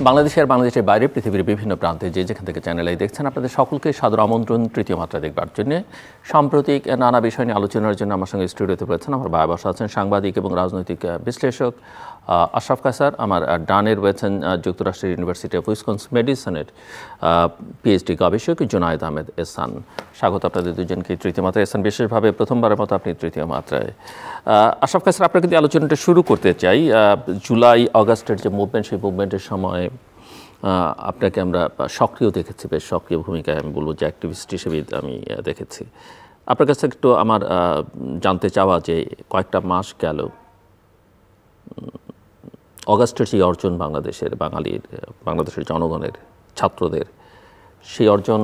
বাংলাদেশের বাইরে পৃথিবীর বিভিন্ন প্রান্তে যেখান থেকে চ্যানেলে দেখছেন আপনাদের সকলকে সাদর আমন্ত্রণ তৃতীয় মাত্রা দেখবার জন্য। সাম্প্রতিক নানা বিষয় নিয়ে আলোচনার জন্য আমার সঙ্গে স্টুডিওতে রয়েছেন আমার ভাই বসা আছেন সাংবাদিক এবং রাজনৈতিক বিশ্লেষক আশরাফ কায়সার। আমার ডানের রয়েছেন যুক্তরাষ্ট্রের ইউনিভার্সিটি অফ উইসকনসিন মেডিসিনের পিএইচডি গবেষক জুনায়েদ আহমেদ এহসান। স্বাগত আপনাদের দুজনকে তৃতীয় মাত্রায়। এহসান, বিশেষভাবে প্রথমবারের মতো আপনি তৃতীয় মাত্রায়। আশরাফ কায়সার, আপনাকে দিয়ে আলোচনাটা শুরু করতে চাই। জুলাই আগস্টের যে মুভমেন্ট, সেই মুভমেন্টের সময় আপনাকে আমরা সক্রিয় দেখেছি, বেশ সক্রিয় ভূমিকায়, আমি বলবো যে অ্যাক্টিভিস্ট হিসেবে আমি দেখেছি। আপনার কাছে একটু আমার জানতে চাওয়া যে কয়েকটা মাস গেল, অগাস্টের সেই অর্জন বাংলাদেশের জনগণের, ছাত্রদের, সেই অর্জন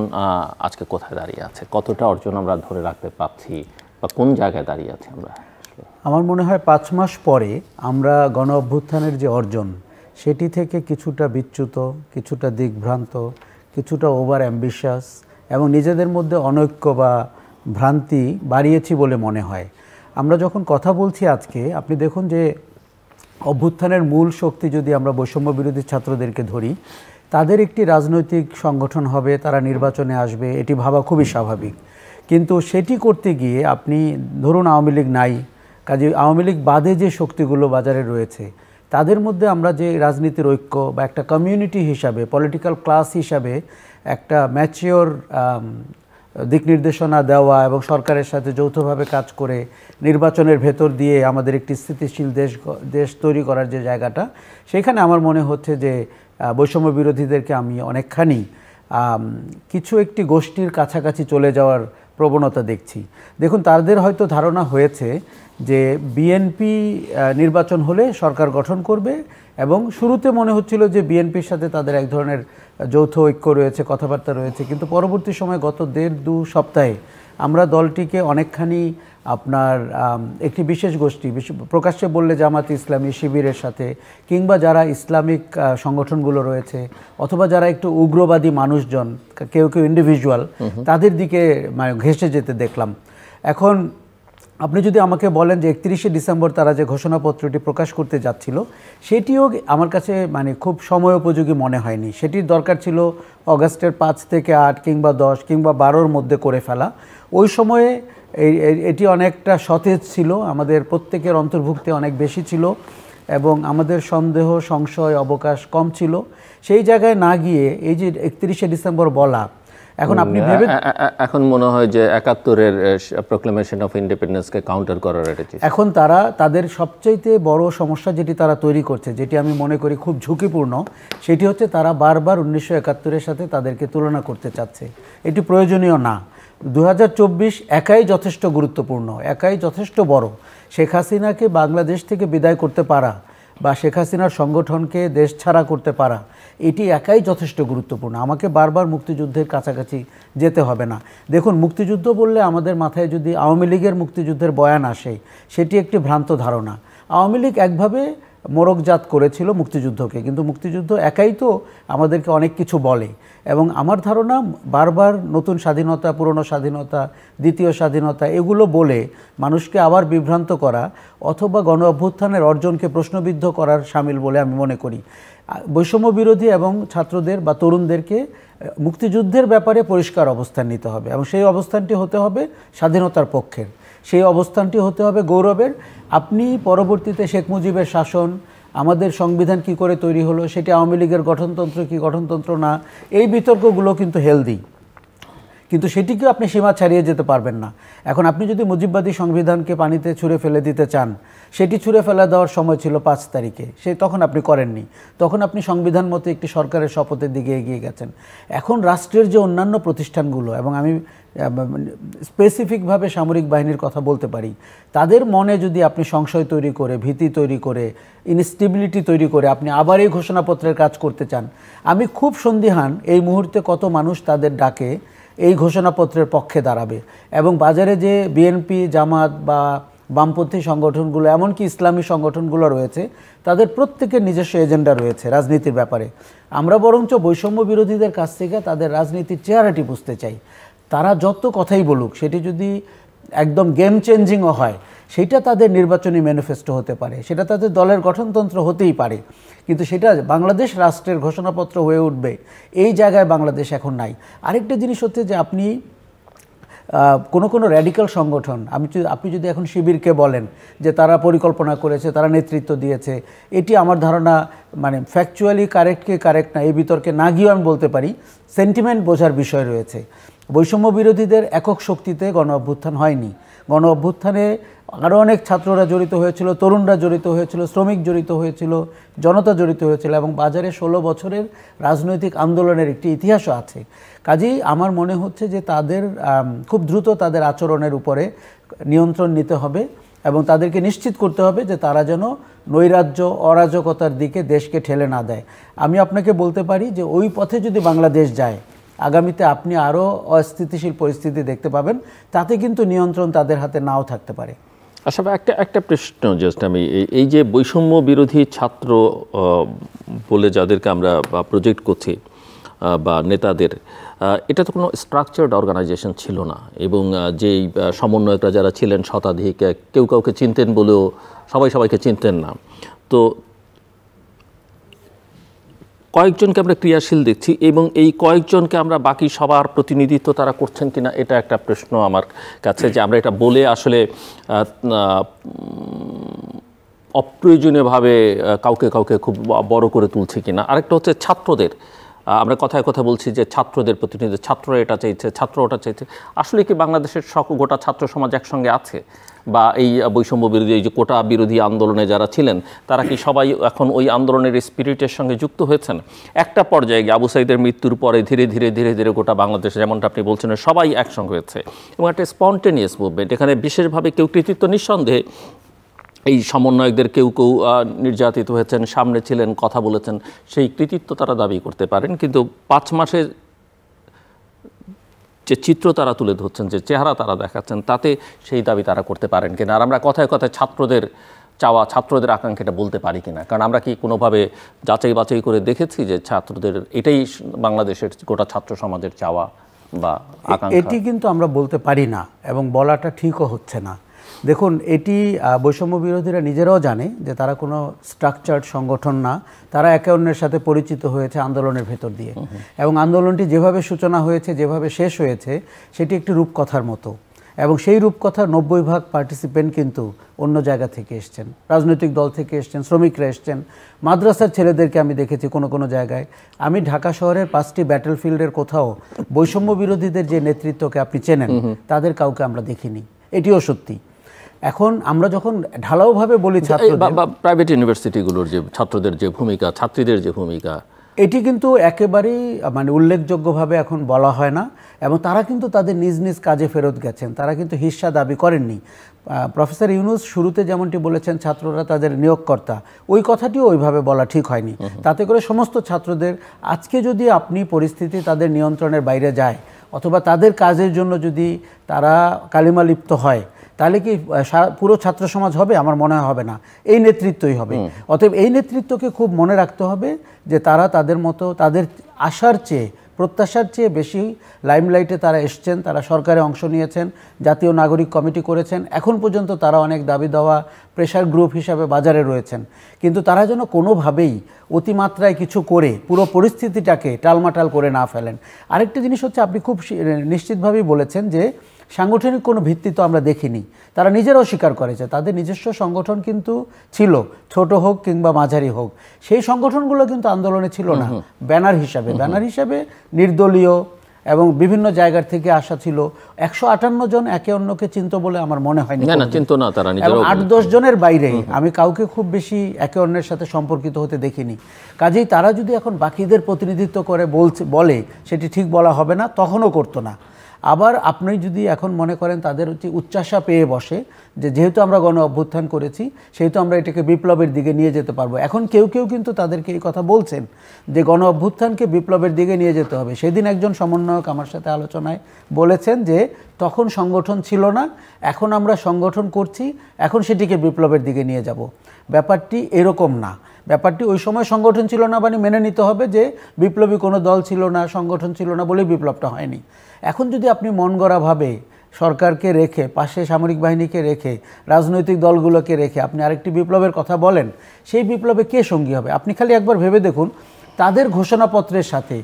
আজকে কোথায় দাঁড়িয়ে আছে? কতটা অর্জন আমরা ধরে রাখতে পারছি বা কোন জায়গায় দাঁড়িয়ে আছি আমরা? আমার মনে হয় 5 মাস পরে আমরা গণ অভ্যুত্থানের যে অর্জন, সেটি থেকে কিছুটা বিচ্যুত, কিছুটা দিকভ্রান্ত, কিছুটা ওভার অ্যাম্বিশাস এবং নিজেদের মধ্যে অনৈক্য বা ভ্রান্তি বাড়িয়েছি বলে মনে হয়। আমরা যখন কথা বলছি আজকে, আপনি দেখুন যে অভ্যুত্থানের মূল শক্তি যদি আমরা বৈষম্য বিরোধী ছাত্রদেরকে ধরি, তাদের একটি রাজনৈতিক সংগঠন হবে, তারা নির্বাচনে আসবে, এটি ভাবা খুবই স্বাভাবিক। কিন্তু সেটি করতে গিয়ে আপনি ধরুন আওয়ামী লীগ নাই, কাজে আওয়ামী লীগ বাদে যে শক্তিগুলো বাজারে রয়েছে তাদের মধ্যে আমরা যে রাজনীতির ঐক্য বা একটা কমিউনিটি হিসাবে, পলিটিক্যাল ক্লাস হিসাবে একটা ম্যাচিওর দিক নির্দেশনা দেওয়া এবং সরকারের সাথে যৌথভাবে কাজ করে নির্বাচনের ভেতর দিয়ে আমাদের একটি স্থিতিশীল দেশ তৈরি করার যে জায়গাটা, সেখানে আমার মনে হচ্ছে যে বৈষম্য বিরোধীদেরকে আমি অনেকখানি কিছু একটি গোষ্ঠীর কাছাকাছি চলে যাওয়ার প্রবণতা দেখছি। দেখুন, তাদের হয়তো ধারণা হয়েছে যে বিএনপি নির্বাচন হলে সরকার গঠন করবে এবং শুরুতে মনে হচ্ছিল যে বিএনপির সাথে তাদের এক ধরনের যৌথ ঐক্য রয়েছে, কথাবার্তা রয়েছে, কিন্তু পরবর্তী সময় গত 1.5-2 সপ্তাহে আমরা দলটিকে অনেকখানি আপনার একটি বিশেষ গোষ্ঠী, প্রকাশ্যে বললে জামাত ইসলামী শিবিরের সাথে, কিংবা যারা ইসলামিক সংগঠনগুলো রয়েছে, অথবা যারা একটু উগ্রবাদী মানুষজন, কেউ কেউ ইন্ডিভিজুয়াল, তাদের দিকে মানে ঘেঁষে যেতে দেখলাম। এখন আপনি যদি আমাকে বলেন যে 31শে ডিসেম্বর তারা যে ঘোষণাপত্রটি প্রকাশ করতে যাচ্ছিল, সেটিও আমার কাছে মানে খুব সময়োপযোগী মনে হয়নি। সেটির দরকার ছিল অগাস্টের 5 থেকে 8 কিংবা 10 কিংবা 12-র মধ্যে করে ফেলা। ওই সময়ে এটি অনেকটা সতেজ ছিল, আমাদের প্রত্যেকের অন্তর্ভুক্তি অনেক বেশি ছিল এবং আমাদের সন্দেহ, সংশয়, অবকাশ কম ছিল। সেই জায়গায় না গিয়ে এই যে 31শে ডিসেম্বর বলা, এখন মনে হয় যে 71-এর প্রোক্লেমেশন অফ ইন্ডিপেন্ডেন্সকে কাউন্টার করার এখন তাদের সবচাইতে বড় সমস্যা যেটি তারা তৈরি করছে, যেটি আমি মনে করি খুব ঝুঁকিপূর্ণ, সেটি হচ্ছে তারা বারবার 1971-এর সাথে তাদেরকে তুলনা করতে চাচ্ছে। এটি প্রয়োজনীয় না। 2024 একাই যথেষ্ট গুরুত্বপূর্ণ, একাই যথেষ্ট বড়। শেখ হাসিনাকে বাংলাদেশ থেকে বিদায় করতে পারা বা শেখ হাসিনার সংগঠনকে দেশ ছাড়া করতে পারা, এটি একাই যথেষ্ট গুরুত্বপূর্ণ। আমাকে বারবার মুক্তিযুদ্ধের কাছাকাছি যেতে হবে না। দেখুন, মুক্তিযুদ্ধ বললে আমাদের মাথায় যদি আওয়ামী লীগের মুক্তিযুদ্ধের বয়ান আসে, সেটি একটি ভ্রান্ত ধারণা। আওয়ামী লীগ একভাবে মোড়কজাত করেছিল মুক্তিযুদ্ধকে, কিন্তু মুক্তিযুদ্ধ একাই তো আমাদেরকে অনেক কিছু বলে। এবং আমার ধারণা বারবার নতুন স্বাধীনতা, পুরনো স্বাধীনতা, দ্বিতীয় স্বাধীনতা, এগুলো বলে মানুষকে আবার বিভ্রান্ত করা অথবা গণ অভ্যুত্থানের অর্জনকে প্রশ্নবিদ্ধ করার শামিল বলে আমি মনে করি। বৈষম্য বিরোধী এবং ছাত্রদের বা তরুণদেরকে মুক্তিযুদ্ধের ব্যাপারে পরিষ্কার অবস্থান নিতে হবে এবং সেই অবস্থানটি হতে হবে স্বাধীনতার পক্ষের, সেই অবস্থানটি হতে হবে গৌরবের। আপনি পরবর্তীতে শেখ মুজিবের শাসন, আমাদের সংবিধান কি করে তৈরি হলো, সেটি আওয়ামী লীগের গঠনতন্ত্র কি গঠনতন্ত্র না, এই বিতর্কগুলো কিন্তু হেলদি, কিন্তু সেটিকেও আপনি সীমা ছাড়িয়ে যেতে পারবেন না। এখন আপনি যদি মুজিববাদী সংবিধানকে পানিতে ছুঁড়ে ফেলে দিতে চান, সেটি ছুঁড়ে ফেলা দেওয়ার সময় ছিল 5 তারিখে, তখন আপনি করেননি। তখন আপনি সংবিধান মতো একটি সরকারের শপথের দিকে এগিয়ে গেছেন। এখন রাষ্ট্রের যে অন্যান্য প্রতিষ্ঠানগুলো, এবং আমি স্পেসিফিকভাবে সামরিক বাহিনীর কথা বলতে পারি, তাদের মনে যদি আপনি সংশয় তৈরি করে, ভীতি তৈরি করে, ইনস্টেবিলিটি তৈরি করে আপনি আবার এই ঘোষণাপত্রের কাজ করতে চান, আমি খুব সন্দিহান এই মুহূর্তে কত মানুষ তাদের ডাকে এই ঘোষণাপত্রের পক্ষে দাঁড়াবে। এবং বাজারে যে বিএনপি, জামাত বা বামপন্থী সংগঠনগুলো, এমনকি ইসলামী সংগঠনগুলো রয়েছে, তাদের প্রত্যেকের নিজস্ব এজেন্ডা রয়েছে রাজনীতির ব্যাপারে। আমরা বরঞ্চ বৈষম্য বিরোধীদের কাছ থেকে তাদের রাজনীতির চেহারাটি বুঝতে চাই। তারা যত কথাই বলুক, সেটি যদি একদম গেম চেঞ্জিংও হয়, সেটা তাদের নির্বাচনী ম্যানিফেস্টো হতে পারে, সেটা তাদের দলের গঠনতন্ত্র হতেই পারে, কিন্তু সেটা বাংলাদেশ রাষ্ট্রের ঘোষণাপত্র হয়ে উঠবে এই জায়গায় বাংলাদেশ এখন নাই। আরেকটা জিনিস হচ্ছে যে আপনি কোনো র্যাডিক্যাল সংগঠন, আপনি যদি এখন শিবিরকে বলেন যে তারা পরিকল্পনা করেছে, তারা নেতৃত্ব দিয়েছে, এটি আমার ধারণা মানে ফ্যাকচুয়ালি কারেক্ট না, এই বিতর্কে না গিয়েও আমি বলতে পারি সেন্টিমেন্ট বোঝার বিষয় রয়েছে। বৈষম্য বিরোধীদের একক শক্তিতে গণ অভ্যুত্থান হয়নি। গণ অভ্যুত্থানে আরও অনেক ছাত্ররা জড়িত হয়েছিল, তরুণরা জড়িত হয়েছিল, শ্রমিক জড়িত হয়েছিল, জনতা জড়িত হয়েছিল, এবং বাজারে 16 বছরের রাজনৈতিক আন্দোলনের একটি ইতিহাসও আছে। কাজেই আমার মনে হচ্ছে যে তাদের খুব দ্রুত তাদের আচরণের উপরে নিয়ন্ত্রণ নিতে হবে এবং তাদেরকে নিশ্চিত করতে হবে যে তারা যেন নৈরাজ্য অরাজকতার দিকে দেশকে ঠেলে না দেয়। আমি আপনাকে বলতে পারি যে ওই পথে যদি বাংলাদেশ যায়, আগামীতে আপনি আরও অস্থিতিশীল পরিস্থিতি দেখতে পাবেন, তাতে কিন্তু নিয়ন্ত্রণ তাদের হাতে নাও থাকতে পারে। আচ্ছা, একটা প্রশ্ন জাস্ট আমি, এই যে বৈষম্য বিরোধী ছাত্র বলে যাদেরকে আমরা প্রজেক্ট করছি বা নেতাদের, এটা তো কোনো স্ট্রাকচার্ড অর্গানাইজেশন ছিল না, এবং যেই সমন্বয়করা যারা ছিলেন শতাধিক, কেউ কাউকে চিনতেন বলেও সবাইকে চিনতেন না। তো কয়েকজনকে আমরা ক্রিয়াশীল দেখছি, এবং এই কয়েকজনকে আমরা বাকি সবার প্রতিনিধিত্ব তারা করছেন কিনা, এটা একটা প্রশ্ন আমার কাছে, যে আমরা এটা বলে আসলে অপ্রয়োজনীয়ভাবে কাউকে খুব বড় করে তুলছি কিনা। আরেকটা হচ্ছে ছাত্রদের, আমরা কথায় কথা বলছি যে ছাত্রদের প্রতিনিধি, ছাত্ররা এটা চাইছে, ছাত্র ওটা চাইছে। আসলে কি বাংলাদেশের গোটা ছাত্র সমাজ একসঙ্গে আছে? বা এই বৈষম্য বিরোধী, এই যে কোটা বিরোধী আন্দোলনে যারা ছিলেন, তারা কি সবাই এখন ওই আন্দোলনের স্পিরিটের সঙ্গে যুক্ত হয়েছেন? একটা পর্যায়ে গিয়ে আবু সাইদের মৃত্যুর পরে ধীরে ধীরে গোটা বাংলাদেশে, যেমনটা আপনি বলছেন, সবাই একসঙ্গে হয়েছে, এবং একটা স্পন্টেনিয়াস মুভমেন্ট। এখানে বিশেষভাবে কেউ কৃতিত্ব, নিঃসন্দেহে এই সমন্বয়কদের কেউ নির্যাতিত হয়েছেন, সামনে ছিলেন, কথা বলেছেন, সেই কৃতিত্ব তারা দাবি করতে পারেন, কিন্তু 5 মাসে যে চিত্র তারা তুলে ধরছেন, যে চেহারা তারা দেখাচ্ছেন, তাতে সেই দাবি তারা করতে পারেন কিনা। আর আমরা কথায় ছাত্রদের চাওয়া, ছাত্রদের আকাঙ্ক্ষাটা বলতে পারি কিনা, কারণ আমরা কি কোনোভাবে যাচাই বাছাই করে দেখেছি যে ছাত্রদের এটাই বাংলাদেশের গোটা ছাত্র সমাজের চাওয়া বা আকাঙ্ক্ষা? এটি কিন্তু আমরা বলতে পারি না, এবং বলাটা ঠিকও হচ্ছে না। দেখুন, এটি বৈষম্য বিরোধীরা নিজেরাও জানে যে তারা কোনো স্ট্রাকচার্ড সংগঠন না, তারা একে অন্যের সাথে পরিচিত হয়েছে আন্দোলনের ভেতর দিয়ে, এবং আন্দোলনটি যেভাবে সূচনা হয়েছে, যেভাবে শেষ হয়েছে, সেটি একটি রূপকথার মতো, এবং সেই রূপকথার 90% পার্টিসিপেন্ট কিন্তু অন্য জায়গা থেকে এসছেন, রাজনৈতিক দল থেকে এসছেন, শ্রমিকরা এসছেন, মাদ্রাসার ছেলেদেরকে আমি দেখেছি কোনো জায়গায়। আমি ঢাকা শহরের 5টি ব্যাটেলফিল্ডের কোথাও বৈষম্য বিরোধীদের যে নেতৃত্বকে আপনি চেনেন, তাদের কাউকে আমরা দেখিনি, এটিও সত্যি। এখন আমরা যখন ঢালাওভাবে বলি প্রাইভেট ইউনিভার্সিটিগুলোর যে ছাত্রদের যে ভূমিকা, ছাত্রীদের যে ভূমিকা, এটি কিন্তু একেবারেই মানে উল্লেখযোগ্যভাবে এখন বলা হয় না, এবং তারা কিন্তু তাদের নিজ কাজে ফেরত গেছেন, তারা কিন্তু হিস্সা দাবি করেননি। প্রফেসর ইউনূস শুরুতে যেমনটি বলেছেন ছাত্ররা তাদের নিয়োগকর্তা, ওই কথাটিও ওইভাবে বলা ঠিক হয়নি। তাতে করে সমস্ত ছাত্রদের, আজকে যদি আপনি পরিস্থিতি তাদের নিয়ন্ত্রণের বাইরে যায়, অথবা তাদের কাজের জন্য যদি তারা কালিমা লিপ্ত হয়, তাহলে কি পুরো ছাত্র সমাজ হবে? আমার মনে হবে না, এই নেতৃত্বই হবে। অতএব এই নেতৃত্বকে খুব মনে রাখতে হবে যে তারা তাদের মতো, তাদের আশার চেয়ে, প্রত্যাশার চেয়ে বেশি লাইমলাইটে তারা এসছেন, তারা সরকারে অংশ নিয়েছেন, জাতীয় নাগরিক কমিটি করেছেন, এখন পর্যন্ত তারা অনেক দাবি দেওয়া প্রেশার গ্রুপ হিসাবে বাজারে রয়েছেন, কিন্তু তারা যেন কোনোভাবেই অতিমাত্রায় কিছু করে পুরো পরিস্থিতিটাকে টালমাটাল করে না ফেলেন। আরেকটি জিনিস হচ্ছে, আপনি খুব নিশ্চিতভাবেই বলেছেন যে সাংগঠনিক কোনো ভিত্তি তো আমরা দেখিনি, তারা নিজেরাও স্বীকার করেছে তাদের নিজস্ব সংগঠন কিন্তু ছিল, ছোট হোক কিংবা মাঝারি হোক, সেই সংগঠনগুলো কিন্তু আন্দোলনে ছিল না। ব্যানার হিসাবে নির্দলীয় এবং বিভিন্ন জায়গার থেকে আসা ছিল। 158 জন একে অন্যকে চিনত বলে আমার মনে হয়নি, চিনত না তারা, এবং 8-10 জনের বাইরে আমি কাউকে খুব বেশি একে অন্যের সাথে সম্পর্কিত হতে দেখিনি। কাজেই তারা যদি এখন বাকিদের প্রতিনিধিত্ব করে বলে, সেটি ঠিক বলা হবে না, তখনও করতো না। আবার আপনি যদি এখন মনে করেন তাদের উচ্চাশা পেয়ে বসে যে যেহেতু আমরা গণ অভ্যুত্থান করেছি, সেহেতু আমরা এটাকে বিপ্লবের দিকে নিয়ে যেতে পারবো, এখন কেউ কিন্তু তাদেরকে এই কথা বলছেন যে গণ অভ্যুত্থানকে বিপ্লবের দিকে নিয়ে যেতে হবে। সেদিন একজন সমন্বয়ক আমার সাথে আলোচনায় বলেছেন যে তখন সংগঠন ছিল না, এখন আমরা সংগঠন করছি, এখন সেটিকে বিপ্লবের দিকে নিয়ে যাব। ব্যাপারটি এরকম না, ব্যাপারটি ওই সময় সংগঠন ছিল না মানে মেনে নিতে হবে যে বিপ্লবী কোনো দল ছিল না, সংগঠন ছিল না বলেই বিপ্লবটা হয়নি। এখন যদি আপনি মন গড়াভাবে সরকারকে রেখে, পাশে সামরিক বাহিনীকে রেখে, রাজনৈতিক দলগুলোকে রেখে আপনি আরেকটি বিপ্লবের কথা বলেন, সেই বিপ্লবে কে সঙ্গী হবে? আপনি খালি একবার ভেবে দেখুন তাদের ঘোষণাপত্রের সাথে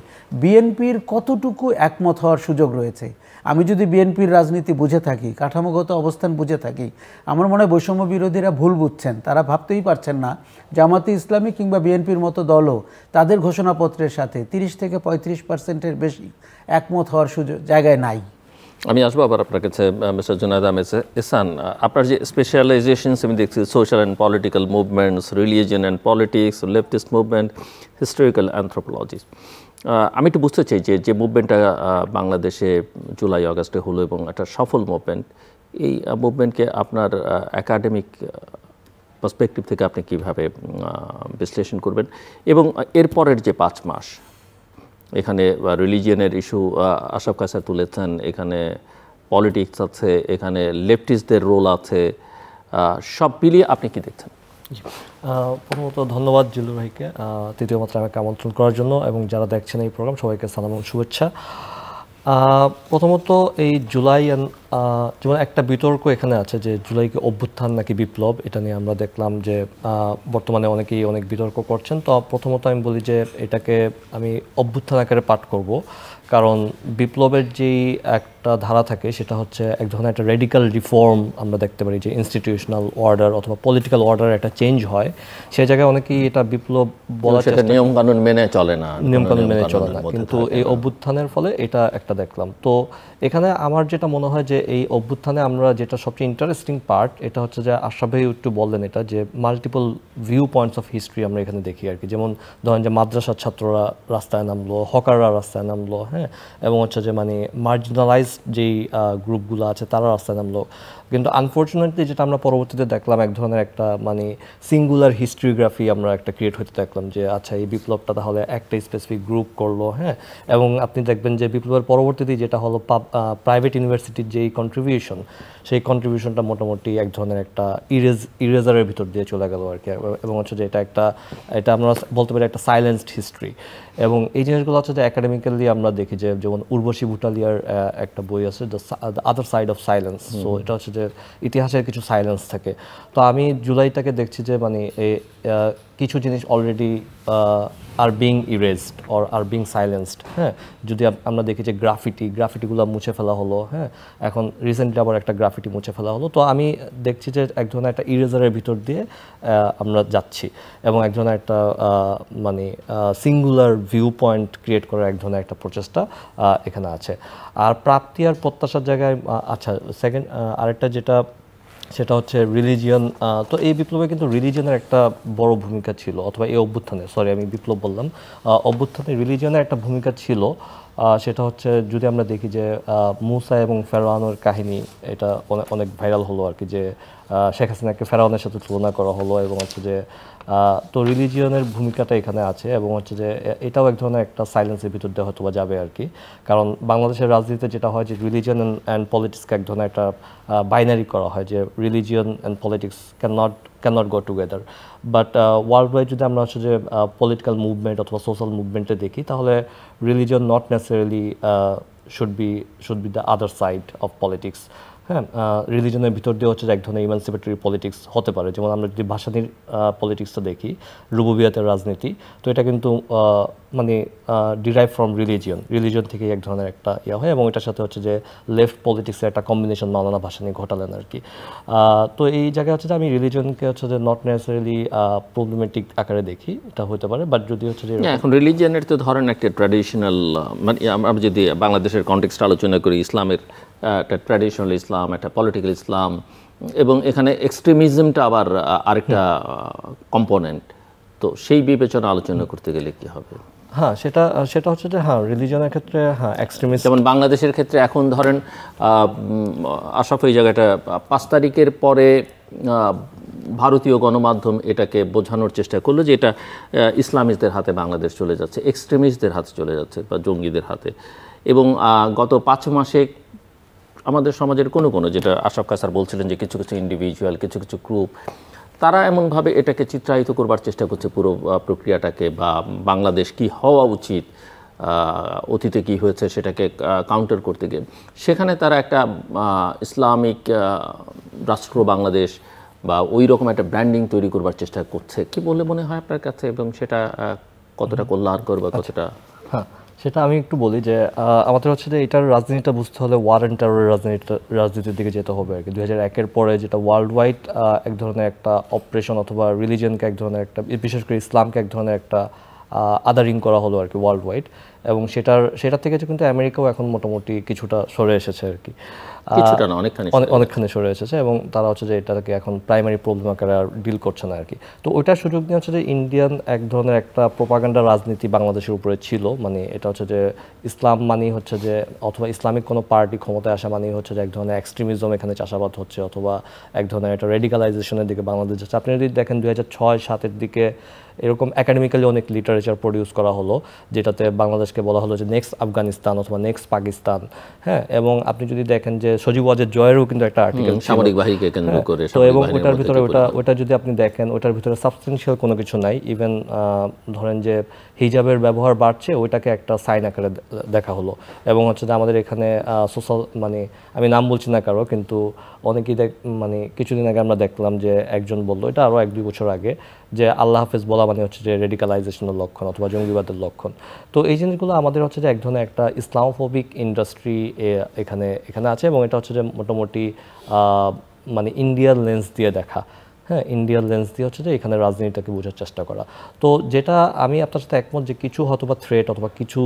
বিএনপির কতটুকু একমত হওয়ার সুযোগ রয়েছে। আমি যদি বিএনপির রাজনীতি বুঝে থাকি, কাঠামোগত অবস্থান বুঝে থাকি, আমার মনে হয় বৈষম্য বিরোধীরা ভুল বুঝছেন। তারা ভাবতেই পারছেন না জামাতে ইসলামী কিংবা বিএনপির মতো দলও তাদের ঘোষণাপত্রের সাথে 30 থেকে 35% বেশি একমত হওয়ার সুযোগ জায়গায় নাই। আমি আসবো আবার আপনার কাছে মিস্টার জুনায়েদ আহমেদ এহসান। আপনার যে স্পেশালাইজেশনস আমি দেখছি, social and political movements, religion and politics, leftist movement, historical anthropology, আমি একটু বুঝতে চাই যে বাংলাদেশে জুলাই আগস্টে হলো এবং একটা সফল মুভমেন্ট, এই মুভমেন্টকে আপনার একাডেমিক পার্সপেক্টিভ থেকে আপনি কীভাবে বিশ্লেষণ করবেন? এবং এরপরের যে 5 মাস, এখানে রিলিজিয়নের ইস্যু আশরাফ কায়সার তুলেছেন, এখানে পলিটিক্স আছে, এখানে লেফটিস্টদের রোল আছে, সব মিলিয়ে আপনি কি দেখছেন? প্রথমত ধন্যবাদ জিল্লু ভাইকে তৃতীয় মাত্রা আমাকে আমন্ত্রণ করার জন্য, এবং যারা দেখছেন এই প্রোগ্রাম সবাইকে সালাম ও শুভেচ্ছা। প্রথমত এই জুলাই যেমন একটা বিতর্ক এখানে আছে যে জুলাইকে অভ্যুত্থান নাকি বিপ্লব, এটা নিয়ে আমরা দেখলাম যে বর্তমানে অনেকেই অনেক বিতর্ক করছেন। তো প্রথমত আমি বলি যে এটাকে আমি অভ্যুত্থান আকারে পাঠ করব, কারণ বিপ্লবের যেই একটা ধারা থাকে সেটা হচ্ছে এক ধরনের একটা রেডিক্যাল রিফর্ম আমরা দেখতে পারি, যে ইনস্টিটিউশনাল অর্ডার অথবা পলিটিক্যাল অর্ডার একটা চেঞ্জ হয়, সেই জায়গায় অনেকেই এটা বিপ্লব বলা, নিয়মকানুন মেনে চলে না, নিয়মকানুন মেনে চলে না, কিন্তু এই অভ্যুত্থানের ফলে এটা একটা দেখলাম। তো এখানে আমার যেটা মনে হয় যে এই অভ্যুত্থানে আমরা যেটা সবচেয়ে ইন্টারেস্টিং পার্ট, এটা হচ্ছে যে আশরাফ ভাই একটু বললেন এটা, যে multiple view points of history আমরা এখানে দেখি আর কি। যেমন ধরেন যে মাদ্রাসার ছাত্ররা রাস্তায় নামলো, হকাররা রাস্তায় নামলো, হ্যাঁ, এবং হচ্ছে যে মানে মার্জিনালাইজড যেই গ্রুপগুলো আছে তারা রাস্তায় নামলো। কিন্তু আনফর্চুনেটলি যেটা আমরা পরবর্তীতে দেখলাম, এক ধরনের একটা মানে সিঙ্গুলার হিস্ট্রিগ্রাফি আমরা একটা ক্রিয়েট হতে দেখলাম, যে আচ্ছা এই বিপ্লবটা তাহলে একটা স্পেসিফিক গ্রুপ করলো, হ্যাঁ। এবং আপনি দেখবেন যে বিপ্লবের পরবর্তীতে যেটা হলো প্রাইভেট ইউনিভার্সিটির যেই কন্ট্রিবিউশন, সেই কন্ট্রিবিউশনটা মোটামুটি এক ধরনের একটা ইরেজারের ভিতর দিয়ে চলে গেল আর কি। এবং হচ্ছে যে এটা আমরা বলতে পারি একটা সাইলেন্সড হিস্ট্রি। এবং এই জিনিসগুলো হচ্ছে যে একাডেমিক্যালি আমরা দেখি যে যেমন উর্বশী ভুটালিয়ার একটা বই আছে, the other side of silence. So এটা হচ্ছে যে ইতিহাসের কিছু সাইলেন্স থাকে। তো আমি জুলাইটাকে দেখছি যে মানে কিছু জিনিস already are being erased or are being সাইলেন্সড, হ্যাঁ। যদি আমরা দেখি যে গ্রাফিটিগুলো মুছে ফেলা হলো, হ্যাঁ, এখন রিসেন্টলি আবার একটা গ্রাফিটি মুছে ফেলা হলো। তো আমি দেখছি যে এক ধরনের একটা ইরেজারের ভিতর দিয়ে আমরা যাচ্ছি, এবং এক ধরনের একটা মানে সিঙ্গুলার ভিউ পয়েন্ট ক্রিয়েট করার এক ধরনের একটা প্রচেষ্টা এখানে আছে। আর প্রাপ্তি আর প্রত্যাশার জায়গায় আচ্ছা সেকেন্ড আরেকটা যেটা, সেটা হচ্ছে রিলিজিয়ন। তো এই বিপ্লবে কিন্তু রিলিজিয়নের একটা বড় ভূমিকা ছিল, অথবা এই অভ্যুত্থানে, সরি আমি বিপ্লব বললাম, অভ্যুত্থানে রিলিজিয়নের একটা ভূমিকা ছিল। সেটা হচ্ছে যদি আমরা দেখি যে মুসা এবং ফেরাউনের কাহিনী, এটা অনেক ভাইরাল হলো আর কি, যে শেখ হাসিনাকে ফেরাউনের সাথে তুলনা করা হলো, এবং হচ্ছে যে তো রিলিজিয়নের ভূমিকাটা এখানে আছে, এবং হচ্ছে যে এটাও এক ধরনের একটা সাইলেন্সের ভিতর দিয়ে হয়তো বা যাবে আর কি। কারণ বাংলাদেশের রাজনীতিতে যেটা হয় যে রিলিজিয়ন অ্যান্ড পলিটিক্সকে এক ধরনের একটা বাইনারি করা হয়, যে religion and politics can not go together. But world wide যদি আমরা হচ্ছে যে পলিটিক্যাল মুভমেন্ট অথবা সোশ্যাল মুভমেন্টে দেখি, তাহলে religion not necessarily should be the other side of politics, হ্যাঁ। রিলিজনের ভিতর দিয়ে হচ্ছে এক ধরনের ইমানসিপেটরি পলিটিক্স হতে পারে। যেমন আমরা যদি ভাসানীর পলিটিক্সটা দেখি, রুবুবিয়াতের রাজনীতি, তো এটা কিন্তু মানে ডিরাইভ ফ্রম রিলিজিয়ন থেকে এক ধরনের একটা ইয়ে হয়, এবং এটার সাথে হচ্ছে যে লেফট পলিটিক্সের একটা কম্বিনেশন মাওলানা ভাসানী ঘটালেন আর কি। তো এই জায়গায় হচ্ছে যে আমি রিলিজনকে হচ্ছে যে নট নেসেসারিলি প্রবলেমেটিক আকারে দেখি, এটা হতে পারে। বাট যদি হচ্ছে যে এখন রিলিজিয়নের তো ধরেন একটা ট্র্যাডিশনাল, মানে আমরা যদি বাংলাদেশের কনটেক্সট আলোচনা করি, ইসলামের একটা ট্র্যাডিশনাল ইসলাম, একটা পলিটিক্যাল ইসলাম, এবং এখানে এক্সট্রিমিজমটা আবার আরেকটা কম্পোনেন্ট। তো সেই বিবেচনা আলোচনা করতে গেলে কি হবে? হ্যাঁ, সেটা হচ্ছে যে হ্যাঁ রিলিজনের ক্ষেত্রে হ্যাঁ এক্সট্রিমিস্ট, যেমন বাংলাদেশের ক্ষেত্রে এখন ধরেন আশরাফ এই জায়গাটা 5 তারিখের পরে ভারতীয় গণমাধ্যম এটাকে বোঝানোর চেষ্টা করলো যে এটা ইসলামিস্টদের হাতে বাংলাদেশ চলে যাচ্ছে, এক্সট্রিমিস্টদের হাতে চলে যাচ্ছে বা জঙ্গিদের হাতে। এবং গত 5 মাসে আমাদের সমাজের কোনো যেটা আশরাফ কায়সার বলছিলেন যে কিছু ইন্ডিভিজুয়াল, কিছু গ্রুপ, তারা এমনভাবে এটাকে চিত্রায়িত করবার চেষ্টা করছে পুরো প্রক্রিয়াটাকে, বা বাংলাদেশ কি হওয়া উচিত, অতীতে কি হয়েছে সেটাকে কাউন্টার করতে গিয়ে সেখানে তারা একটা ইসলামিক রাষ্ট্র বাংলাদেশ বা ওই রকম একটা ব্র্যান্ডিং তৈরি করবার চেষ্টা করছে কি বলে মনে হয় আপনার কাছে, এবং সেটা কতটা কল্যাণকর বা কতটা? হ্যাঁ, সেটা আমি একটু বলি যে আমাদের হচ্ছে যে এটার রাজনীতিটা বুঝতে হলে ওয়ার অ্যান্ড টেররের রাজনীতির দিকে যেতে হবে আর কি। 2001-এর পরে যেটা ওয়ার্ল্ড ওয়াইড এক ধরনের একটা অপারেশন অথবা রিলিজিয়নকে এক ধরনের একটা, বিশেষ করে ইসলামকে এক ধরনের একটা আদারিং করা হলো আর কি ওয়ার্ল্ড ওয়াইড, এবং সেটার থেকে কিন্তু আমেরিকাও এখন মোটামুটি কিছুটা সরে এসেছে আর কি, কিছুটা না অনেকখানি সরে এসেছে, এবং তারা হচ্ছে যে এটাকে এখন প্রাইমারি প্রবলেম আকারে আর ডিল করছে না আর কি। তো ওইটার সুযোগ নিয়ে হচ্ছে যে ইন্ডিয়ান এক ধরনের একটা প্রোপাগান্ডা রাজনীতি বাংলাদেশের উপরে ছিল, মানে এটা হচ্ছে যে ইসলাম মানেই হচ্ছে যে, অথবা ইসলামিক কোনো পার্টি ক্ষমতায় আসা মানেই হচ্ছে যে এক ধরনের এক্সট্রিমিজম এখানে চাষাবাদ হচ্ছে, অথবা এক ধরনের একটা রেডিকালাইজেশনের দিকে বাংলাদেশ যাচ্ছে। আপনি যদি দেখেন 2006-07-এর দিকে এরকম একাডেমিক্যালি অনেক লিটারেচার প্রডিউস করা হলো, যেটাতে বাংলাদেশকে বলা হলো যে নেক্সট আফগানিস্তান অথবা নেক্সট পাকিস্তান। হ্যাঁ, এবং আপনি যদি দেখেন যে সজীব ওয়াজেদ জয়েরও কিন্তু একটা আর্টিকেল সামরিক বাহিনীকে কেন্দ্র করে, তো এবং ওটার ভিতরে ওটা যদি আপনি দেখেন ওটার ভিতরে সাবস্টেন্সিয়াল কোনো কিছু নাই। ইভেন ধরেন যে হিজাবের ব্যবহার বাড়ছে, ওইটাকে একটা সাইন আকারে দেখা হলো। এবং হচ্ছে যে আমাদের এখানে সোশ্যাল, মানে আমি নাম বলছি না কারো, কিন্তু অনেকেই মানে কিছুদিন আগে আমরা দেখলাম যে একজন বললো, এটা আরও 1-2 বছর আগে, যে আল্লাহ হাফেজ বলা মানে হচ্ছে যে রেডিকালাইজেশনের লক্ষণ অথবা জঙ্গিবাদের লক্ষণ। তো এই জিনিসগুলো আমাদের হচ্ছে যে এক ধরনের একটা ইসলামোফোবিক ইন্ডাস্ট্রি এখানে আছে, এবং এটা হচ্ছে যে মোটামুটি মানে ইন্ডিয়ার লেন্স দিয়ে দেখা। হ্যাঁ, ইন্ডিয়ার লেন্স দিয়ে হচ্ছে যে এখানে রাজনীতিটাকে বোঝার চেষ্টা করা। তো যেটা আমি আপনার সাথে একমত যে কিছু হয়তোবা থ্রেট অথবা কিছু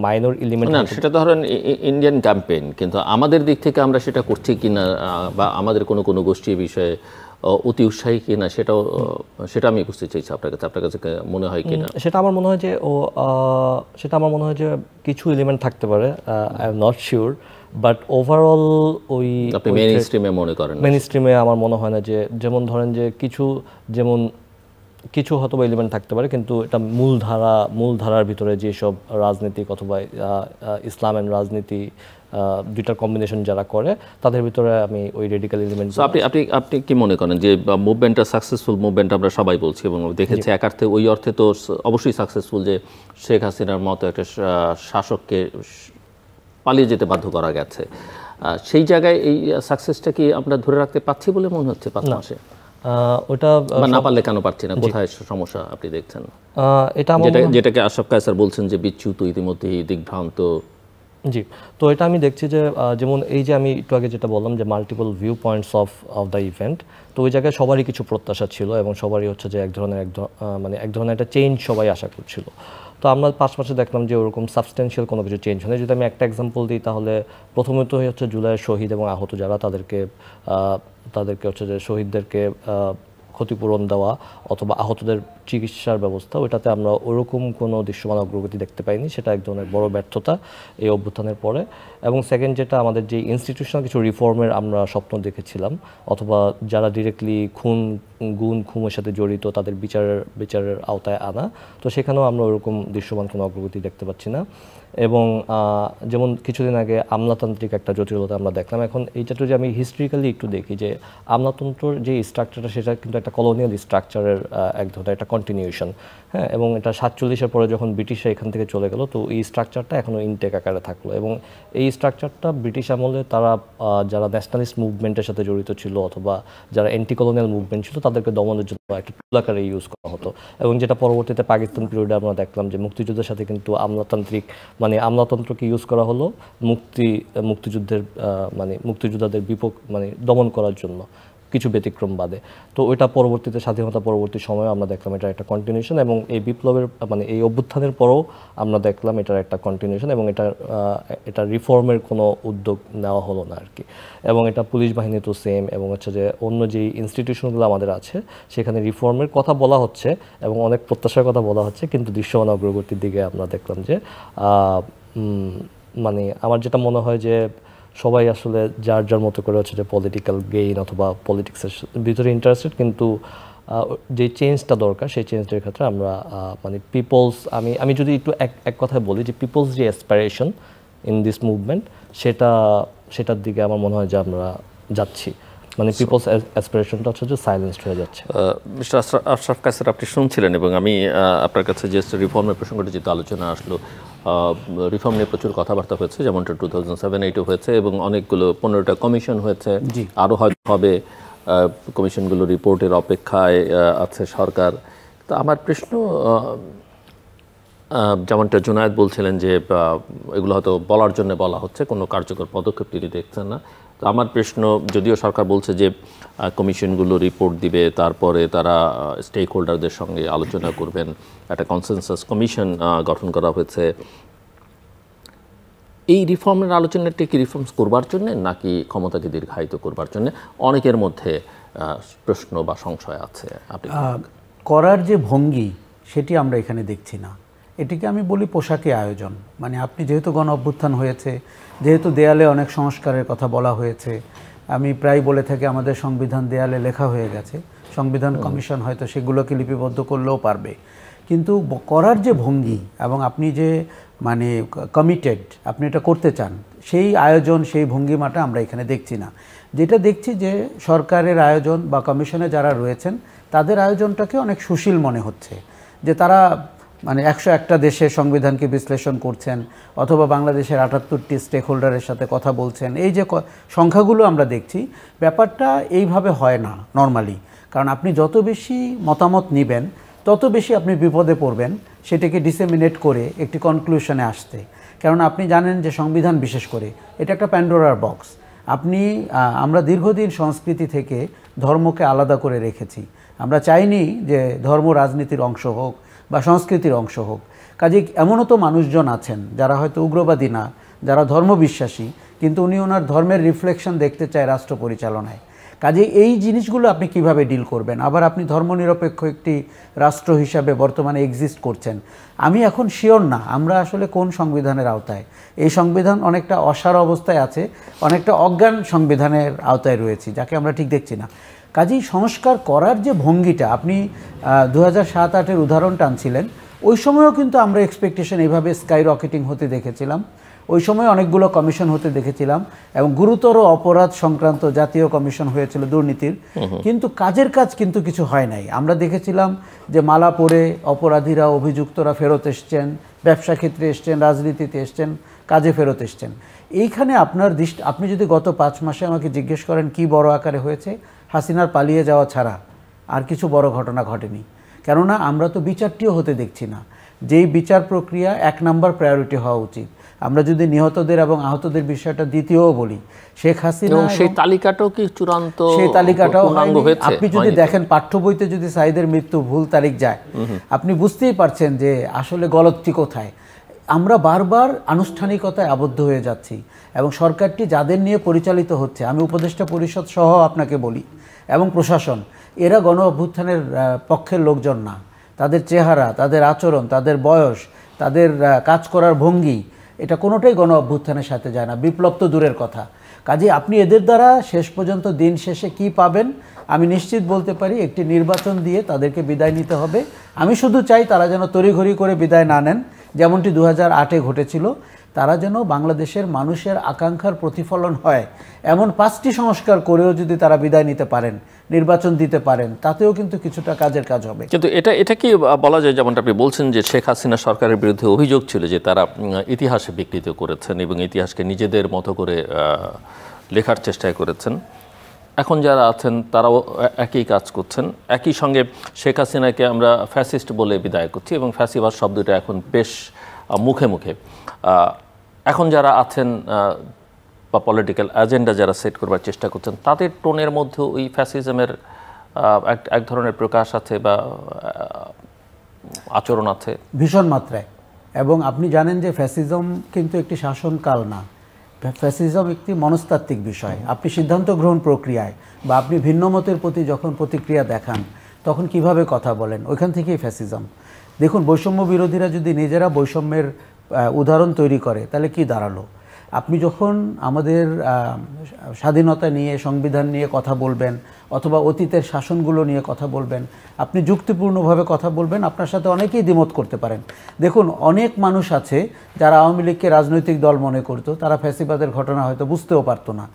মাইনর এলিমেন্ট, না সেটা ধরেন ইন্ডিয়ান ক্যাম্পেইন, কিন্তু আমাদের দিক থেকে আমরা সেটা করছি কিনা বা আমাদের কোনো গোষ্ঠী বিষয়ে অতি উৎসাহী কিনা সেটা আমি বুঝতে চাইছি আপনার কাছে মনে হয় কিনা? সেটা আমার মনে হয় যে কিছু এলিমেন্ট থাকতে পারে, I am not sure, but overall ওই আপনি মেইন স্ট্রিমে মনে করেন? মেইন স্ট্রিমে আমার মনে হয় না যে, যেমন ধরেন যে কিছু হয়তো এলিমেন্ট থাকতে পারে, কিন্তু এটা মূলধারার ভিতরে যেসব রাজনীতিক অথবা ইসলাম এন্ড রাজনীতি দুইটার কম্বিনেশন যারা করে, তাদের ভিতরে আমি ওই রেডিক্যাল এলিমেন্ট। আপনি কি মনে করেন যে মুভমেন্টটা সাকসেসফুল মুভমেন্ট আমরা সবাই বলছি, এবং দেখেছি এক অর্থে ওই অর্থে তো অবশ্যই সাকসেসফুল যে শেখ হাসিনার মতো একটা শাসককে পালিয়ে যেতে বাধ্য করা গেছে, সেই জায়গায় এই সাকসেসটা কি আমরা ধরে রাখতে পারছি বলে মনে হচ্ছে 5 মাসে? ওটা না পারলে কেন পারছি না, কোথায় সমস্যা আপনি দেখছেন? এটা যেটাকে আশরাফ কায়সার বলছেন যে বিচ্যুত, ইতিমধ্যেই দিগ্ভ্রান্ত। জি, তো এটা আমি দেখছি যে যেমন এই যে আমি একটু আগে যেটা বললাম যে multiple view points of the event, তো ওই জায়গায় সবারই কিছু প্রত্যাশা ছিল, এবং সবারই হচ্ছে যে এক ধরনের একটা চেঞ্জ সবাই আশা করছিল। তো আমরা 5 মাসে দেখলাম যে ওরকম সাবস্টেন্সিয়াল কোনো কিছু চেঞ্জ হয় না। যদি আমি একটা এক্সাম্পল দিই, তাহলে প্রথমত হচ্ছে জুলাইয়ের শহীদ এবং আহত যারা, তাদেরকে হচ্ছে যে শহীদদেরকে ক্ষতিপূরণ দেওয়া অথবা আহতদের চিকিৎসার ব্যবস্থা, ওইটাতে আমরা ওরকম কোনো দৃশ্যমান অগ্রগতি দেখতে পাইনি। সেটা এক ধরনের বড় ব্যর্থতা এই অভ্যুত্থানের পরে। এবং সেকেন্ড, যেটা আমাদের যে ইনস্টিটিউশনাল কিছু রিফর্মের আমরা স্বপ্ন দেখেছিলাম, অথবা যারা ডিরেক্টলি খুনের সাথে জড়িত তাদের বিচারের আওতায় আনা, তো সেখানেও আমরা ওরকম দৃশ্যমান কোনো অগ্রগতি দেখতে পাচ্ছি না। এবং যেমন কিছুদিন আগে আমলাতান্ত্রিক একটা জটিলতা আমরা দেখলাম। এখন এইটা যদি আমি হিস্ট্রিক্যালি একটু দেখি, যে আমলাতন্ত্রর যে স্ট্রাকচারটা, সেটা কিন্তু একটা কলোনিয়াল স্ট্রাকচারের এক ধরনের একটা কন্টিনিউশন। হ্যাঁ, এবং এটা 47-এর পরে যখন ব্রিটিশরা এখান থেকে চলে গেল, তো এই স্ট্রাকচারটা এখনও ইনটেক আকারে থাকলো। এবং এই স্ট্রাকচারটা ব্রিটিশ আমলে তারা যারা ন্যাশনালিস্ট মুভমেন্টের সাথে জড়িত ছিল অথবা যারা অ্যান্টি কলোনিয়াল মুভমেন্ট ছিল, তাদেরকে দমনের জন্য একটা টুল আকারে ইউজ করা হতো। এবং যেটা পরবর্তীতে পাকিস্তান পিরিয়ডে আমরা দেখলাম যে মুক্তিযুদ্ধের সাথে কিন্তু আমলাতন্ত্রকে ইউজ করা হলো মুক্তিযোদ্ধাদের দমন করার জন্য, কিছু ব্যতিক্রম বাদে। তো ওইটা পরবর্তীতে স্বাধীনতা পরবর্তী সময়ে আমরা দেখলাম এটা একটা কন্টিনিউশন, এবং এই বিপ্লবের এই অভ্যুত্থানের পরও আমরা দেখলাম এটার একটা কন্টিনিউশন, এবং এটা রিফর্মের কোনো উদ্যোগ নেওয়া হলো না আর কি। এবং এটা পুলিশ বাহিনী তো সেম, এবং হচ্ছে যে অন্য যেই ইনস্টিটিউশনগুলো আমাদের আছে সেখানে রিফর্মের কথা বলা হচ্ছে এবং অনেক প্রত্যাশার কথা বলা হচ্ছে, কিন্তু দৃশ্যমান অগ্রগতির দিকে আমরা দেখলাম যে আমার যেটা মনে হয় যে সবাই আসলে যার মতো করে হচ্ছে যে পলিটিক্যাল গেইন অথবা পলিটিক্সের ভিতরে ইন্টারেস্টেড, কিন্তু যে চেঞ্জটা দরকার সেই চেঞ্জটার ক্ষেত্রে আমরা আমি যদি একটু এক কথায় বলি যে পিপলস যে অ্যাসপাইরেশন ইন দিস মুভমেন্ট, সেটার দিকে আমার মনে হয় যে আমরা যাচ্ছি। মানে পিপলস অ্যাসপিরেশনটা হচ্ছে যে সাইলেন্সড হয়ে যাচ্ছে। মিস্টার আশরাফ কায়সার, আপনি শুনছিলেন এবং আমি আপনার কাছে যে রিফর্মের প্রসঙ্গটি যেহেতু আলোচনা আসলো, রিফর্ম নিয়ে প্রচুর কথাবার্তা হয়েছে, যেমনটা 2007-8 হয়েছে এবং অনেকগুলো 15টা কমিশন হয়েছে, আরও হয়তো হবে। কমিশনগুলো রিপোর্টের অপেক্ষায় আছে সরকার। তো আমার প্রশ্ন, যেমনটা জুনায়েদ বলছিলেন যে এগুলো হয়তো বলার জন্য বলা হচ্ছে, কোনো কার্যকর পদক্ষেপ তিনি দেখছেন না। তো আমার প্রশ্ন, যদিও সরকার বলছে যে কমিশনগুলো রিপোর্ট দিবে, তারপরে তারা স্টেক হোল্ডারদের সঙ্গে আলোচনা করবেন, একটা কনসেনসাস কমিশন গঠন করা হয়েছে, এই রিফর্মের আলোচনাটি কি রিফর্মস করবার জন্য নাকি ক্ষমতাকে দীর্ঘায়িত করবার জন্য? অনেকের মধ্যে প্রশ্ন বা সংশয় আছে। আপনি করার যে ভঙ্গি সেটি আমরা এখানে দেখছি না। এটিকে আমি বলি পোশাকি আয়োজন। মানে আপনি যেহেতু গণ অভ্যুত্থান হয়েছে, যেহেতু দেয়ালে অনেক সংস্কারের কথা বলা হয়েছে, আমি প্রায় বলে থাকি আমাদের সংবিধান দেয়ালে লেখা হয়ে গেছে, সংবিধান কমিশন হয়তো সেগুলোকে লিপিবদ্ধ করলেও পারবে, কিন্তু করার যে ভঙ্গি এবং আপনি যে মানে কমিটেড, আপনি এটা করতে চান, সেই আয়োজন সেই ভঙ্গিমাটা আমরা এখানে দেখছি না। যেটা দেখছি যে সরকারের আয়োজন বা কমিশনে যারা রয়েছেন তাদের আয়োজনটাকে অনেক সুশীল মনে হচ্ছে, যে তারা মানে 101টা দেশের সংবিধানকে বিশ্লেষণ করছেন অথবা বাংলাদেশের 78টি স্টেক হোল্ডারের সাথে কথা বলছেন। এই যে সংখ্যাগুলো আমরা দেখছি, ব্যাপারটা এইভাবে হয় না নর্মালি। কারণ আপনি যত বেশি মতামত নেবেন তত বেশি আপনি বিপদে পড়বেন সেটাকে ডিসেমিনেট করে একটি কনক্লুশনে আসতে। কারণ আপনি জানেন যে সংবিধান বিশেষ করে এটা একটা প্যান্ডোরার বক্স। আমরা দীর্ঘদিন সংস্কৃতি থেকে ধর্মকে আলাদা করে রেখেছি। আমরা চাইনি যে ধর্ম রাজনীতির অংশ হোক বা সংস্কৃতির অংশ হোক। কাজে এমনও তো মানুষজন আছেন যারা হয়তো উগ্রবাদী না, যারা ধর্মবিশ্বাসী, কিন্তু উনি ওনার ধর্মের রিফ্লেকশন দেখতে চায় রাষ্ট্র পরিচালনায়। কাজে এই জিনিসগুলো আপনি কিভাবে ডিল করবেন? আবার আপনি ধর্মনিরপেক্ষ একটি রাষ্ট্র হিসাবে বর্তমানে এক্সিস্ট করছেন। আমি এখন শিওর না আমরা আসলে কোন সংবিধানের আওতায়। এই সংবিধান অনেকটা অসার অবস্থায় আছে, অনেকটা অজ্ঞান সংবিধানের আওতায় রয়েছি, যাকে আমরা ঠিক দেখছি না। কাজেই সংস্কার করার যে ভঙ্গিটা, আপনি 2007-8-এর উদাহরণ টানছিলেন, ওই সময়ও কিন্তু আমরা এক্সপেকটেশন এইভাবে স্কাই রকেটিং হতে দেখেছিলাম। ওই সময় অনেকগুলো কমিশন হতে দেখেছিলাম এবং গুরুতর অপরাধ সংক্রান্ত জাতীয় কমিশন হয়েছিল দুর্নীতির, কিন্তু কাজের কাজ কিন্তু কিছু হয় নাই। আমরা দেখেছিলাম যে মালা পরে অপরাধীরা, অভিযুক্তরা ফেরত এসছেন, ব্যবসা ক্ষেত্রে এসছেন, রাজনীতিতে এসছেন, কাজে ফেরত এসছেন। এইখানে আপনি যদি গত 5 মাসে আমাকে জিজ্ঞেস করেন কি বড় আকারে হয়েছে, হাসিনার পালিয়ে যাওয়া ছাড়া আর কিছু বড় ঘটনা ঘটেনি। কেননা আমরা তো বিচারটিও হতে দেখছি না, যেই বিচার প্রক্রিয়া 1 নাম্বার প্রায়োরিটি হওয়া উচিত। আমরা যদি নিহতদের এবং আহতদের বিষয়টা দ্বিতীয়ও বলি, শেখ হাসিনা সেই তালিকাটাও কি চূড়ান্ত? সেই তালিকাটাও আপনি যদি দেখেন পাঠ্য বইতে যদি সাইদের মৃত্যু ভুল তারিখ যায়, আপনি বুঝতেই পারছেন যে আসলে গলতটি কোথায়। আমরা বারবার আনুষ্ঠানিকতায় আবদ্ধ হয়ে যাচ্ছি এবং সরকারটি যাদের নিয়ে পরিচালিত হচ্ছে, আমি উপদেষ্টা পরিষদ সহ আপনাকে বলি, এবং প্রশাসন, এরা গণ অভ্যুত্থানের পক্ষের লোকজন না। তাদের চেহারা, তাদের আচরণ, তাদের বয়স, তাদের কাজ করার ভঙ্গি, এটা কোনোটাই গণ অভ্যুত্থানের সাথে যায় না, বিপ্লব তো দূরের কথা। কাজে আপনি এদের দ্বারা শেষ পর্যন্ত দিন শেষে কি পাবেন আমি নিশ্চিত বলতে পারি, একটি নির্বাচন দিয়ে তাদেরকে বিদায় নিতে হবে। আমি শুধু চাই তারা যেন তড়িঘড়ি করে বিদায় না নেন, যেমনটি 2008-এ ঘটেছিল। তারা যেন বাংলাদেশের মানুষের আকাঙ্ক্ষার প্রতিফলন হয় এমন 5টি সংস্কার করেও যদি তারা বিদায় নিতে পারেন, নির্বাচন দিতে পারেন, তাতেও কিন্তু কিছুটা কাজের কাজ হবে। কিন্তু এটা কি বলা যায়, যেমনটা আপনি বলছেন যে শেখ হাসিনা সরকারের বিরুদ্ধে অভিযোগ ছিল যে তারা ইতিহাসে বিকৃত করেছেন এবং ইতিহাসকে নিজেদের মতো করে লেখার চেষ্টা করেছেন। এখন যারা আছেন তারাও একই কাজ করছেন। একই সঙ্গে শেখ হাসিনাকে আমরা ফ্যাসিস্ট বলে বিদায় করছি এবং ফ্যাসিবাদ শব্দটা এখন বেশ মুখে মুখে। এখন যারা আছেন বা পলিটিক্যাল এজেন্ডা যারা সেট করবার চেষ্টা করছেন, তাদের টোনের মধ্যে ওই ফ্যাসিজমের এক ধরনের প্রকাশ আছে বা আচরণ আছে ভীষণ মাত্রায়। এবং আপনি জানেন যে ফ্যাসিজম কিন্তু একটি শাসনকাল না, ফ্যাসিজম একটি মনস্তাত্ত্বিক বিষয়। আপনি সিদ্ধান্ত গ্রহণ প্রক্রিয়ায় বা আপনি ভিন্ন মতের প্রতি যখন প্রতিক্রিয়া দেখান তখন কিভাবে কথা বলেন, ওইখান থেকেই ফ্যাসিজম। দেখুন, বৈষম্য বিরোধীরা যদি নিজেরা বৈষম্যের উদাহরণ তৈরি করে তাহলে কি দাঁড়ালো? আপনি যখন আমাদের স্বাধীনতা নিয়ে, সংবিধান নিয়ে কথা বলবেন অথবা অতীতের শাসনগুলো নিয়ে কথা বলবেন, আপনি যুক্তিপূর্ণভাবে কথা বলবেন, আপনার সাথে অনেকেই দ্বিমত করতে পারেন। দেখুন, অনেক মানুষ আছে যারা আওয়ামী লীগকে রাজনৈতিক দল মনে করতো, তারা ফ্যাসিবাদের ঘটনা হয়তো বুঝতেও পারতো না,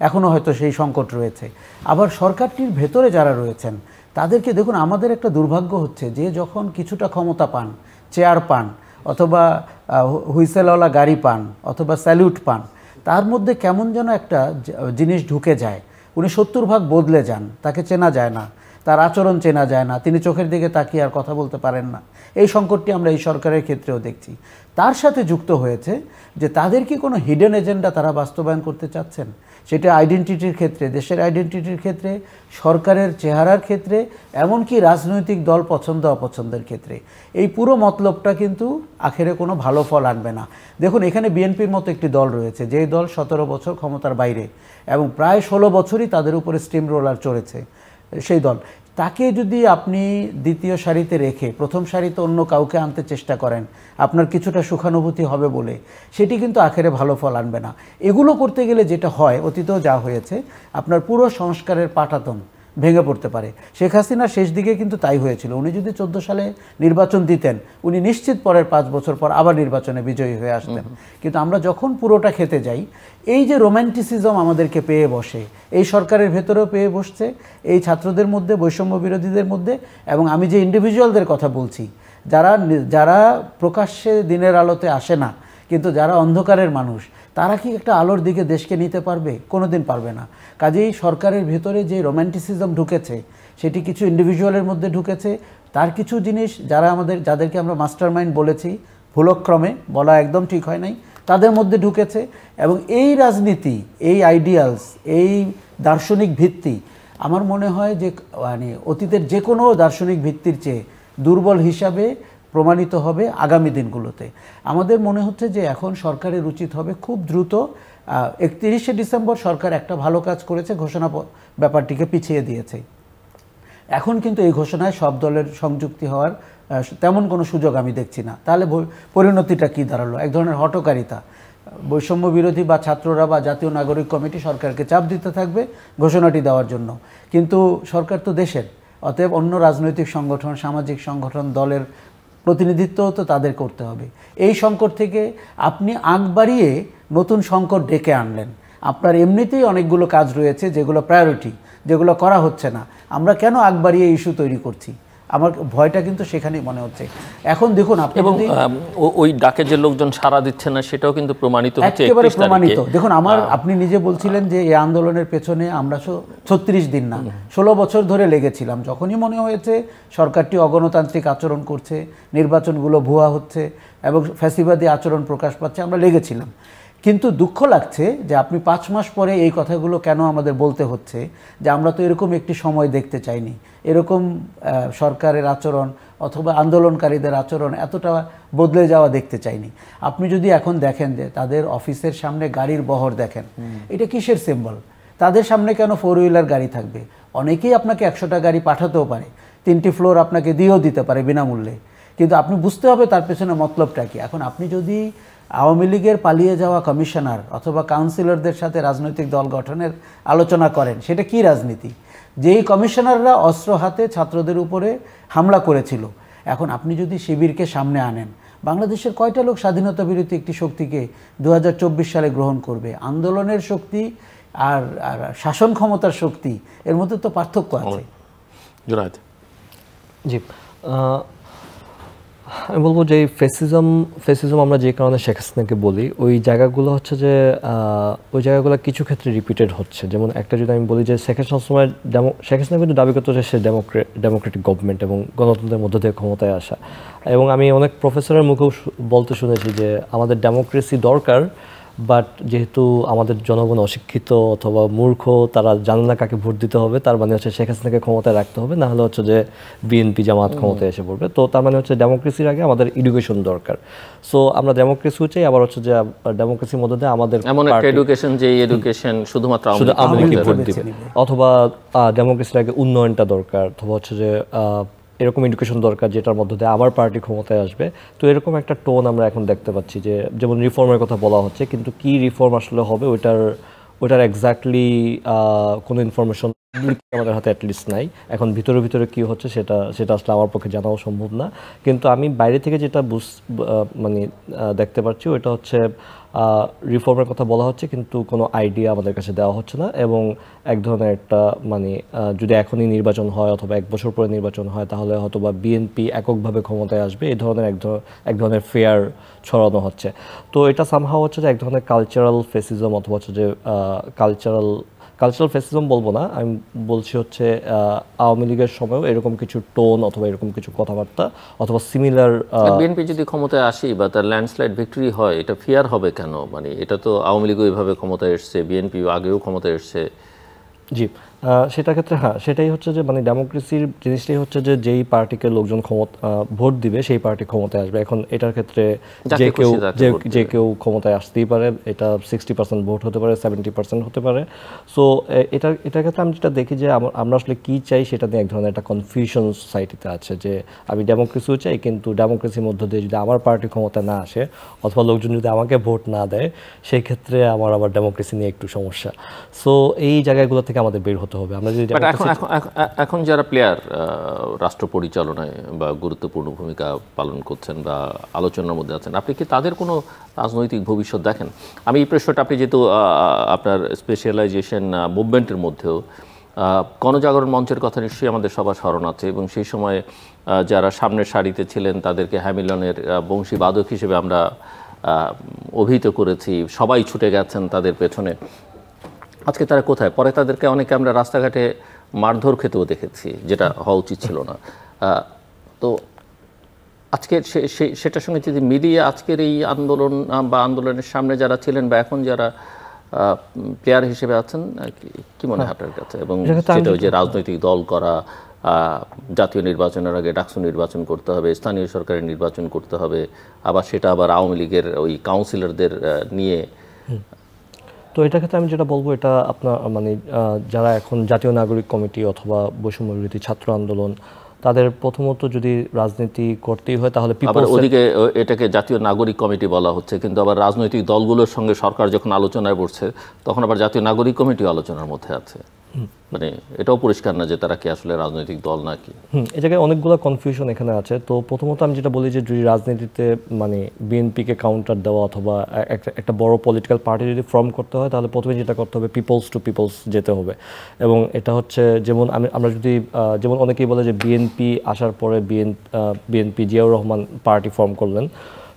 এখনও হয়তো সেই সংকট রয়েছে। আবার সরকারটির ভেতরে যারা রয়েছেন তাদেরকে দেখুন, আমাদের একটা দুর্ভাগ্য হচ্ছে যে যখন কিছুটা ক্ষমতা পান, চেয়ার পান অথবা হুইসেলওয়ালা গাড়ি পান অথবা স্যালিউট পান, তার মধ্যে কেমন যেন একটা জিনিস ঢুকে যায়। উনি 70 ভাগ বদলে যান, তাকে চেনা যায় না, তার আচরণ চেনা যায় না, তিনি চোখের দিকে তাকিয়ে আর কথা বলতে পারেন না। এই সংকটটি আমরা এই সরকারের ক্ষেত্রেও দেখছি। তার সাথে যুক্ত হয়েছে যে তাদের কি কোনো হিডেন এজেন্ডা তারা বাস্তবায়ন করতে চাচ্ছেন, সেটা আইডেন্টিটির ক্ষেত্রে, দেশের আইডেন্টিটির ক্ষেত্রে, সরকারের চেহারার ক্ষেত্রে, এমনকি রাজনৈতিক দল পছন্দ অপছন্দের ক্ষেত্রে। এই পুরো মতলবটা কিন্তু আখেরে কোনো ভালো ফল আনবে না। দেখুন, এখানে বিএনপির মতো একটি দল রয়েছে, যেই দল 17 বছর ক্ষমতার বাইরে এবং প্রায় 16 বছরই তাদের উপরে স্টিম রোলার চড়েছে সেই দল। তাকে যদি আপনি দ্বিতীয় সারিতে রেখে প্রথম সারিতে অন্য কাউকে আনতে চেষ্টা করেন, আপনার কিছুটা সুখানুভূতি হবে বলে, সেটি কিন্তু আখেরে ভালো ফল আনবে না। এগুলো করতে গেলে যেটা হয়, অতীতেও যা হয়েছে, আপনার পুরো সংস্কারের পাটাতন ভেঙে পড়তে পারে। শেখ হাসিনার শেষ দিকে কিন্তু তাই হয়েছিল। উনি যদি 14 সালে নির্বাচন দিতেন, উনি নিশ্চিত পরের 5 বছর পর আবার নির্বাচনে বিজয়ী হয়ে আসতেন। কিন্তু আমরা যখন পুরোটা খেতে যাই, এই যে রোম্যান্টিসিজম আমাদেরকে পেয়ে বসে, এই সরকারের ভেতরেও পেয়ে বসছে, এই ছাত্রদের মধ্যে, বৈষম্য বিরোধীদের মধ্যে, এবং আমি যে ইন্ডিভিজুয়ালদের কথা বলছি, যারা প্রকাশ্যে দিনের আলোতে আসে না, কিন্তু যারা অন্ধকারের মানুষ, তারা কি একটা আলোর দিকে দেশকে নিতে পারবে? কোনোদিন পারবে না। কাজেই সরকারের ভেতরে যে রোম্যান্টিসিজম ঢুকেছে, সেটি কিছু ইন্ডিভিজুয়ালের মধ্যে ঢুকেছে। তার কিছু জিনিস যাদেরকে আমরা মাস্টার মাইন্ড বলেছি, ভুলক্রমে বলা একদম ঠিক হয় নাই, তাদের মধ্যে ঢুকেছে। এবং এই রাজনীতি, এই আইডিয়ালস, এই দার্শনিক ভিত্তি আমার মনে হয় যে মানে অতীতের যে কোনো দার্শনিক ভিত্তির চেয়ে দুর্বল হিসাবে প্রমাণিত হবে আগামী দিনগুলোতে। আমাদের মনে হচ্ছে যে এখন সরকারের উচিত হবে খুব দ্রুত, 31শে ডিসেম্বর সরকার একটা ভালো কাজ করেছে, ঘোষণা ব্যাপারটিকে পিছিয়ে দিয়েছে। এখন কিন্তু এই ঘোষণায় সব দলের সংযুক্তি হওয়ার তেমন কোনো সুযোগ আমি দেখছি না। তাহলে পরিণতিটা কি দাঁড়ালো? এক ধরনের হঠকারিতা। বৈষম্য বিরোধী বা ছাত্ররা বা জাতীয় নাগরিক কমিটি সরকারকে চাপ দিতে থাকবে ঘোষণাটি দেওয়ার জন্য, কিন্তু সরকার তো দেশের, অতএব অন্য রাজনৈতিক সংগঠন, সামাজিক সংগঠন, দলের প্রতিনিধিত্বও তো তাদের করতে হবে। এই সংকট থেকে আপনি আগ বাড়িয়ে নতুন সংকট ডেকে আনলেন। আপনার এমনিতেই অনেকগুলো কাজ রয়েছে যেগুলো প্রায়োরিটি, যেগুলো করা হচ্ছে না। আমরা কেন আগ বাড়িয়ে ইস্যু তৈরি করছি? আমার ভয়টা কিন্তু সেখানেই মনে হচ্ছে। এখন দেখুন, আপনি এবং ওই ডাকে যে লোকজন সাড়া দিচ্ছে না, সেটাও কিন্তু প্রমাণিত হচ্ছে, একেবারে প্রমাণিত। দেখুন, আপনি নিজে বলছিলেন যে এই আন্দোলনের পেছনে আমরা 36 দিন না 16 বছর ধরে লেগেছিলাম। যখনই মনে হয়েছে সরকারটি অগণতান্ত্রিক আচরণ করছে, নির্বাচনগুলো ভুয়া হচ্ছে এবং ফ্যাসিবাদী আচরণ প্রকাশ পাচ্ছে, আমরা লেগেছিলাম। কিন্তু দুঃখ লাগছে যে আপনি 5 মাস পরে এই কথাগুলো কেন আমাদের বলতে হচ্ছে, যে আমরা তো এরকম একটি সময় দেখতে চাইনি, এরকম সরকারের আচরণ অথবা আন্দোলনকারীদের আচরণ এতটা বদলে যাওয়া দেখতে চাইনি। আপনি যদি এখন দেখেন যে তাদের অফিসের সামনে গাড়ির বহর দেখেন, এটা কিসের সিম্বল? তাদের সামনে কেন 4 হুইলার গাড়ি থাকবে? অনেকেই আপনাকে 100টা গাড়ি পাঠাতেও পারে, 3টি ফ্লোর আপনাকে দিয়েও দিতে পারে বিনামূল্যে, কিন্তু আপনি বুঝতে হবে তার পেছনে মতলবটা কি। এখন আপনি যদি আওয়ামী লীগের পালিয়ে যাওয়া কমিশনার অথবা কাউন্সিলরদের সাথে রাজনৈতিক দল গঠনের আলোচনা করেন, সেটা কি রাজনীতি? যেই কমিশনাররা অস্ত্র হাতে ছাত্রদের উপরে হামলা করেছিল, এখন আপনি যদি শিবিরকে সামনে আনেন, বাংলাদেশের কয়টা লোক স্বাধীনতা বিরোধী একটি শক্তিকে 2024 সালে গ্রহণ করবে? আন্দোলনের শক্তি আর শাসন ক্ষমতার শক্তি, এর মধ্যে তো পার্থক্য আছে। জুনায়েদ জি, আমি বলবো যে ফেসিজম আমরা যে কারণে শেখ হাসিনাকে বলি, ওই জায়গাগুলো হচ্ছে যে ওই জায়গাগুলো কিছু ক্ষেত্রে রিপিটেড হচ্ছে। যেমন একটা যদি আমি বলি যে শেখ হাসিনা কিন্তু দাবি করতে হচ্ছে সে ডেমোক্রেটিক গভর্নমেন্ট এবং গণতন্ত্রের মধ্য দিয়ে ক্ষমতায় আসা, এবং আমি অনেক প্রফেসরের মুখেও বলতে শুনেছি যে আমাদের ডেমোক্রেসি দরকার, বাট যেহেতু আমাদের জনগণ অশিক্ষিত অথবা মূর্খ, তারা জানে না কাকে ভোট দিতে হবে, তার মানে হচ্ছে শেখ হাসিনাকে ক্ষমতায় রাখতে হবে, না হলে হচ্ছে যে বিএনপি জামাত ক্ষমতায় এসে পড়বে। তো তার মানে হচ্ছে ডেমোক্রেসির আগে আমাদের এডুকেশন দরকার। সো আমরা ডেমোক্রেসি চাই, আবার হচ্ছে যে ডেমোক্রেসির মধ্যে দিয়ে আমাদের এমন একটা এডুকেশন, যে এডুকেশন শুধুমাত্র আওয়ামী লীগকে ভোট দিবে, অথবা ডেমোক্রেসির আগে উন্নয়নটা দরকার, অথবা হচ্ছে যে এরকম এডুকেশন দরকার যেটার মধ্যে দিয়ে আমার পার্টি ক্ষমতায় আসবে। তো এরকম একটা টোন আমরা এখন দেখতে পাচ্ছি, যে যেমন রিফর্মের কথা বলা হচ্ছে, কিন্তু কি রিফর্ম আসলে হবে ওইটার এক্স্যাক্টলি কোনো ইনফরমেশন আমাদের হাতে অ্যাটলিস্ট নাই। এখন ভিতরে ভিতরে কি হচ্ছে সেটা আসলে আমার পক্ষে জানাও সম্ভব না। কিন্তু আমি বাইরে থেকে যেটা মানে দেখতে পাচ্ছি ওইটা হচ্ছে রিফর্মের কথা বলা হচ্ছে, কিন্তু কোনো আইডিয়া আমাদের কাছে দেওয়া হচ্ছে না। এবং এক ধরনের একটা মানে যদি এখনই নির্বাচন হয় অথবা 1 বছর পরে নির্বাচন হয়, তাহলে হয়তো বা বিএনপি এককভাবে ক্ষমতায় আসবে, এই ধরনের এক ধরনের ফেয়ার ছড়ানো হচ্ছে। তো এটা সামহাও হচ্ছে যে এক ধরনের কালচারাল ফেসিজম, অথবা হচ্ছে যে কালচারাল ফেসিজম বলবো না, আমি বলছি হচ্ছে আওয়ামী লীগের সময়ও এরকম কিছু টোন অথবা এরকম কিছু কথাবার্তা অথবা সিমিলার। বিএনপি যদি ক্ষমতায় আসি বা তার ল্যান্ডস্লাইড ভিক্টরি হয়, এটা ফেয়ার হবে কেন? মানে এটা তো আওয়ামী লীগও এইভাবে ক্ষমতায় এসছে, বিএনপি আগেও ক্ষমতায় এসছে। জি, সেটার ক্ষেত্রে হ্যাঁ, সেটাই হচ্ছে যে মানে ডেমোক্রেসির জিনিসটাই হচ্ছে যে যেই পার্টিকে লোকজন ভোট দিবে সেই পার্টি ক্ষমতায় আসবে। এখন এটার ক্ষেত্রে যে কেউ ক্ষমতায় আসতেই পারে, এটা 60% ভোট হতে পারে, 70% হতে পারে। সো এটার ক্ষেত্রে আমি যেটা দেখি যে আমরা আসলে কি চাই সেটা নিয়ে এক ধরনের একটা কনফিউশন সোসাইটিতে আছে, যে আমি ডেমোক্রেসিও চাই, কিন্তু ডেমোক্রেসির মধ্য দিয়ে যদি আমার পার্টি ক্ষমতা না আসে অথবা লোকজন যদি আমাকে ভোট না দেয়, সেই ক্ষেত্রে আমার আবার ডেমোক্রেসি নিয়ে একটু সমস্যা। সো এই জায়গাগুলো থেকে আমাদের বের হতে হবে। আমরা যদি এখন যারা প্লেয়ার রাষ্ট্র পরিচালনায় বা গুরুত্বপূর্ণ ভূমিকা পালন করছেন বা আলোচনার মধ্যে আছেন, আপনি কি তাদের কোনো রাজনৈতিক ভবিষ্যৎ দেখেন? আমি এই প্রশ্নটা, আপনি যেহেতু আপনার স্পেশালাইজেশন মুভমেন্টের মধ্যেও গণজাগরণ মঞ্চের কথা নিশ্চয়ই আমাদের সবার স্মরণ আছে, এবং সেই সময় যারা সামনের সারিতে ছিলেন তাদেরকে হ্যামিলনের বংশীবাদক হিসেবে আমরা অভিহিত করেছি, সবাই ছুটে গেছেন তাদের পেছনে। আজকে তারা কোথায়? পরে তাদেরকে অনেকে আমরা রাস্তাঘাটে মারধর খেতেও দেখেছি, যেটা হওয়া উচিত ছিল না। তো আজকে সেটার সঙ্গে যদি মিলিয়ে আজকের এই আন্দোলন বা আন্দোলনের সামনে যারা ছিলেন বা এখন যারা প্লেয়ার হিসেবে আছেন, কি মনে হয় আপনার কাছে? এবং সেটা যে রাজনৈতিক দল করা, জাতীয় নির্বাচনের আগে ডাকসু নির্বাচন করতে হবে, স্থানীয় সরকারের নির্বাচন করতে হবে, আবার সেটা আবার আওয়ামী লীগের ওই কাউন্সিলরদের নিয়ে। তো এটার ক্ষেত্রে আমি যেটা বলবো, এটা আপনার মানে যারা এখন জাতীয় নাগরিক কমিটি অথবা বৈষম্য বিরোধী ছাত্র আন্দোলন, তাদের প্রথমত যদি রাজনীতি করতেই হয় তাহলে ওদিকে এটাকে জাতীয় নাগরিক কমিটি বলা হচ্ছে, কিন্তু আবার রাজনৈতিক দলগুলোর সঙ্গে সরকার যখন আলোচনায় বসছে তখন আবার জাতীয় নাগরিক কমিটি আলোচনার মধ্যে আছে। মানে এটাও পরিষ্কার না যে তারা কি আসলে রাজনৈতিক দল নাকি। এই জায়গায় অনেকগুলো কনফিউশন এখানে আছে। তো প্রথমত আমি যেটা বলি যে যদি রাজনীতিতে মানে বিএনপিকে কাউন্টার দেওয়া অথবা একটা বড় পলিটিক্যাল পার্টি যদি ফর্ম করতে হয়, তাহলে প্রথমে যেটা করতে হবে পিপলস টু পিপলস যেতে হবে। এবং এটা হচ্ছে যেমন আমরা যদি যেমন অনেকেই বলে যে বিএনপি আসার পরে BNP Ziaur Rahman party form করলেন,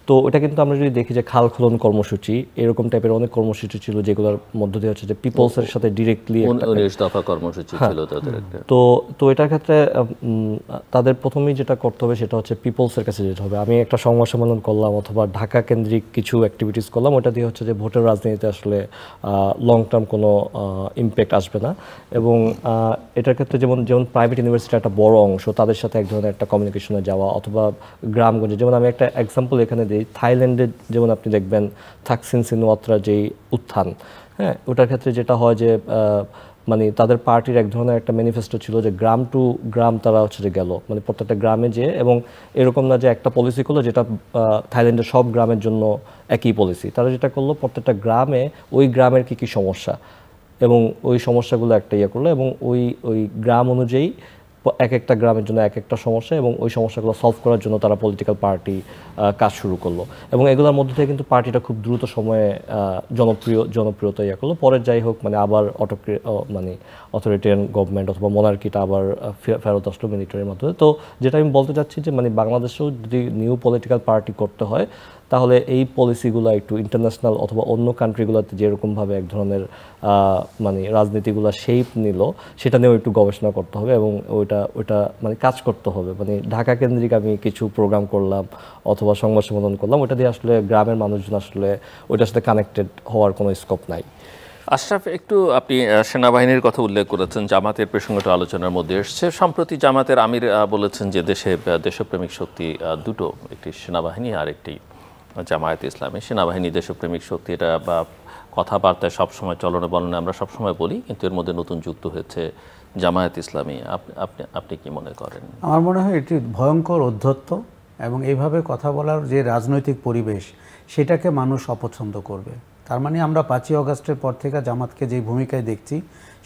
তো এটা কিন্তু আমরা যদি দেখি যে খাল খনন কর্মসূচি, এরকম টাইপের অনেক কর্মসূচি ছিল যেগুলোর মধ্য দিয়ে হচ্ছে যে পিপলসের সাথে ডিরেক্টলি 19 দফা কর্মসূচি ছিল তাদের একটা। তো এটার ক্ষেত্রে তাদের প্রথমেই যেটা করতে হবে সেটা হচ্ছে পিপলসের কাছে যেতে হবে। আমি একটা সংবাদ সম্মেলন করলাম অথবা ঢাকা কেন্দ্রিক কিছু অ্যাক্টিভিটিস করলাম, ওটা দিয়ে হচ্ছে যে ভোটের রাজনীতিতে আসলে লং টার্ম কোনো ইম্প্যাক্ট আসবে না। এবং এটার ক্ষেত্রে যেমন প্রাইভেট ইউনিভার্সিটির একটা বড় অংশ, তাদের সাথে এক ধরনের একটা কমিউনিকেশনে যাওয়া, অথবা গ্রামগঞ্জে, যেমন আমি একটা এক্সাম্পল এখানে দিই, থাইল্যান্ডে যেমন আপনি দেখবেন থাকসিন সিনওয়াত্রার যেই উত্থান, হ্যাঁ, ওটার ক্ষেত্রে যেটা হয় যে মানে তাদের পার্টির এক ধরনের একটা ম্যানিফেস্টো ছিল যে গ্রাম টু গ্রাম তারা হচ্ছে যে গেল, মানে প্রত্যেকটা গ্রামে যেয়ে, এবং এরকম না যে একটা পলিসি করলো যেটা থাইল্যান্ডের সব গ্রামের জন্য একই পলিসি, তারা যেটা করলো প্রত্যেকটা গ্রামে ওই গ্রামের কী কী সমস্যা এবং ওই সমস্যাগুলো একটা ইয়ে করলো, এবং ওই গ্রাম অনুযায়ী এক একটা গ্রামের জন্য এক একটা সমস্যা, এবং ওই সমস্যাগুলো সলভ করার জন্য তারা পলিটিক্যাল পার্টি কাজ শুরু করলো। এবং এগুলোর মধ্যে থেকে কিন্তু পার্টিটা খুব দ্রুত সময়ে জনপ্রিয়তা ইয়ে করলো। পরে যাই হোক মানে আবার মানে অথরিটেরিয়ান গভর্নমেন্ট অথবা মনার্কিটা আবার ফেরত আসলো মিলিটারির মাধ্যমে। তো যেটা আমি বলতে চাচ্ছি যে মানে বাংলাদেশেও যদি নিউ পলিটিক্যাল পার্টি করতে হয়, তাহলে এই পলিসিগুলো একটু ইন্টারন্যাশনাল অথবা অন্য কান্ট্রিগুলোতে যেরকমভাবে এক ধরনের মানে রাজনীতিগুলো শেপ নিল, সেটা নিয়েও একটু গবেষণা করতে হবে এবং ওইটা মানে কাজ করতে হবে। মানে ঢাকা কেন্দ্রিক আমি কিছু প্রোগ্রাম করলাম অথবা সংবাদ সম্মেলন করলাম, ওটা দিয়ে আসলে গ্রামের মানুষজন আসলে ওইটার সাথে কানেক্টেড হওয়ার কোনো স্কোপ নাই। আশরাফ, একটু আপনি সেনাবাহিনীর কথা উল্লেখ করেছেন, জামাতের প্রসঙ্গটা আলোচনার মধ্যে এসছে। সম্প্রতি জামাতের আমির বলেছেন যে দেশপ্রেমিক শক্তি দুটো, একটি সেনাবাহিনী আর একটি জামায়াতে ইসলামী। সেনাবাহিনী দেশপ্রেমিক শক্তি, এটা বা কথাবার্তায় সবসময় চলনে বলনে আমরা সবসময় বলি, কিন্তু এর মধ্যে নতুন যুক্ত হয়েছে জামায়াত ইসলামী, আপনি কি মনে করেন? আমার মনে হয় এটি ভয়ঙ্কর অধ্যত্ত, এবং এইভাবে কথা বলার যে রাজনৈতিক পরিবেশ সেটাকে মানুষ অপছন্দ করবে। তার মানে আমরা 5ই আগস্টের পর থেকে জামাতকে যেই ভূমিকায় দেখছি,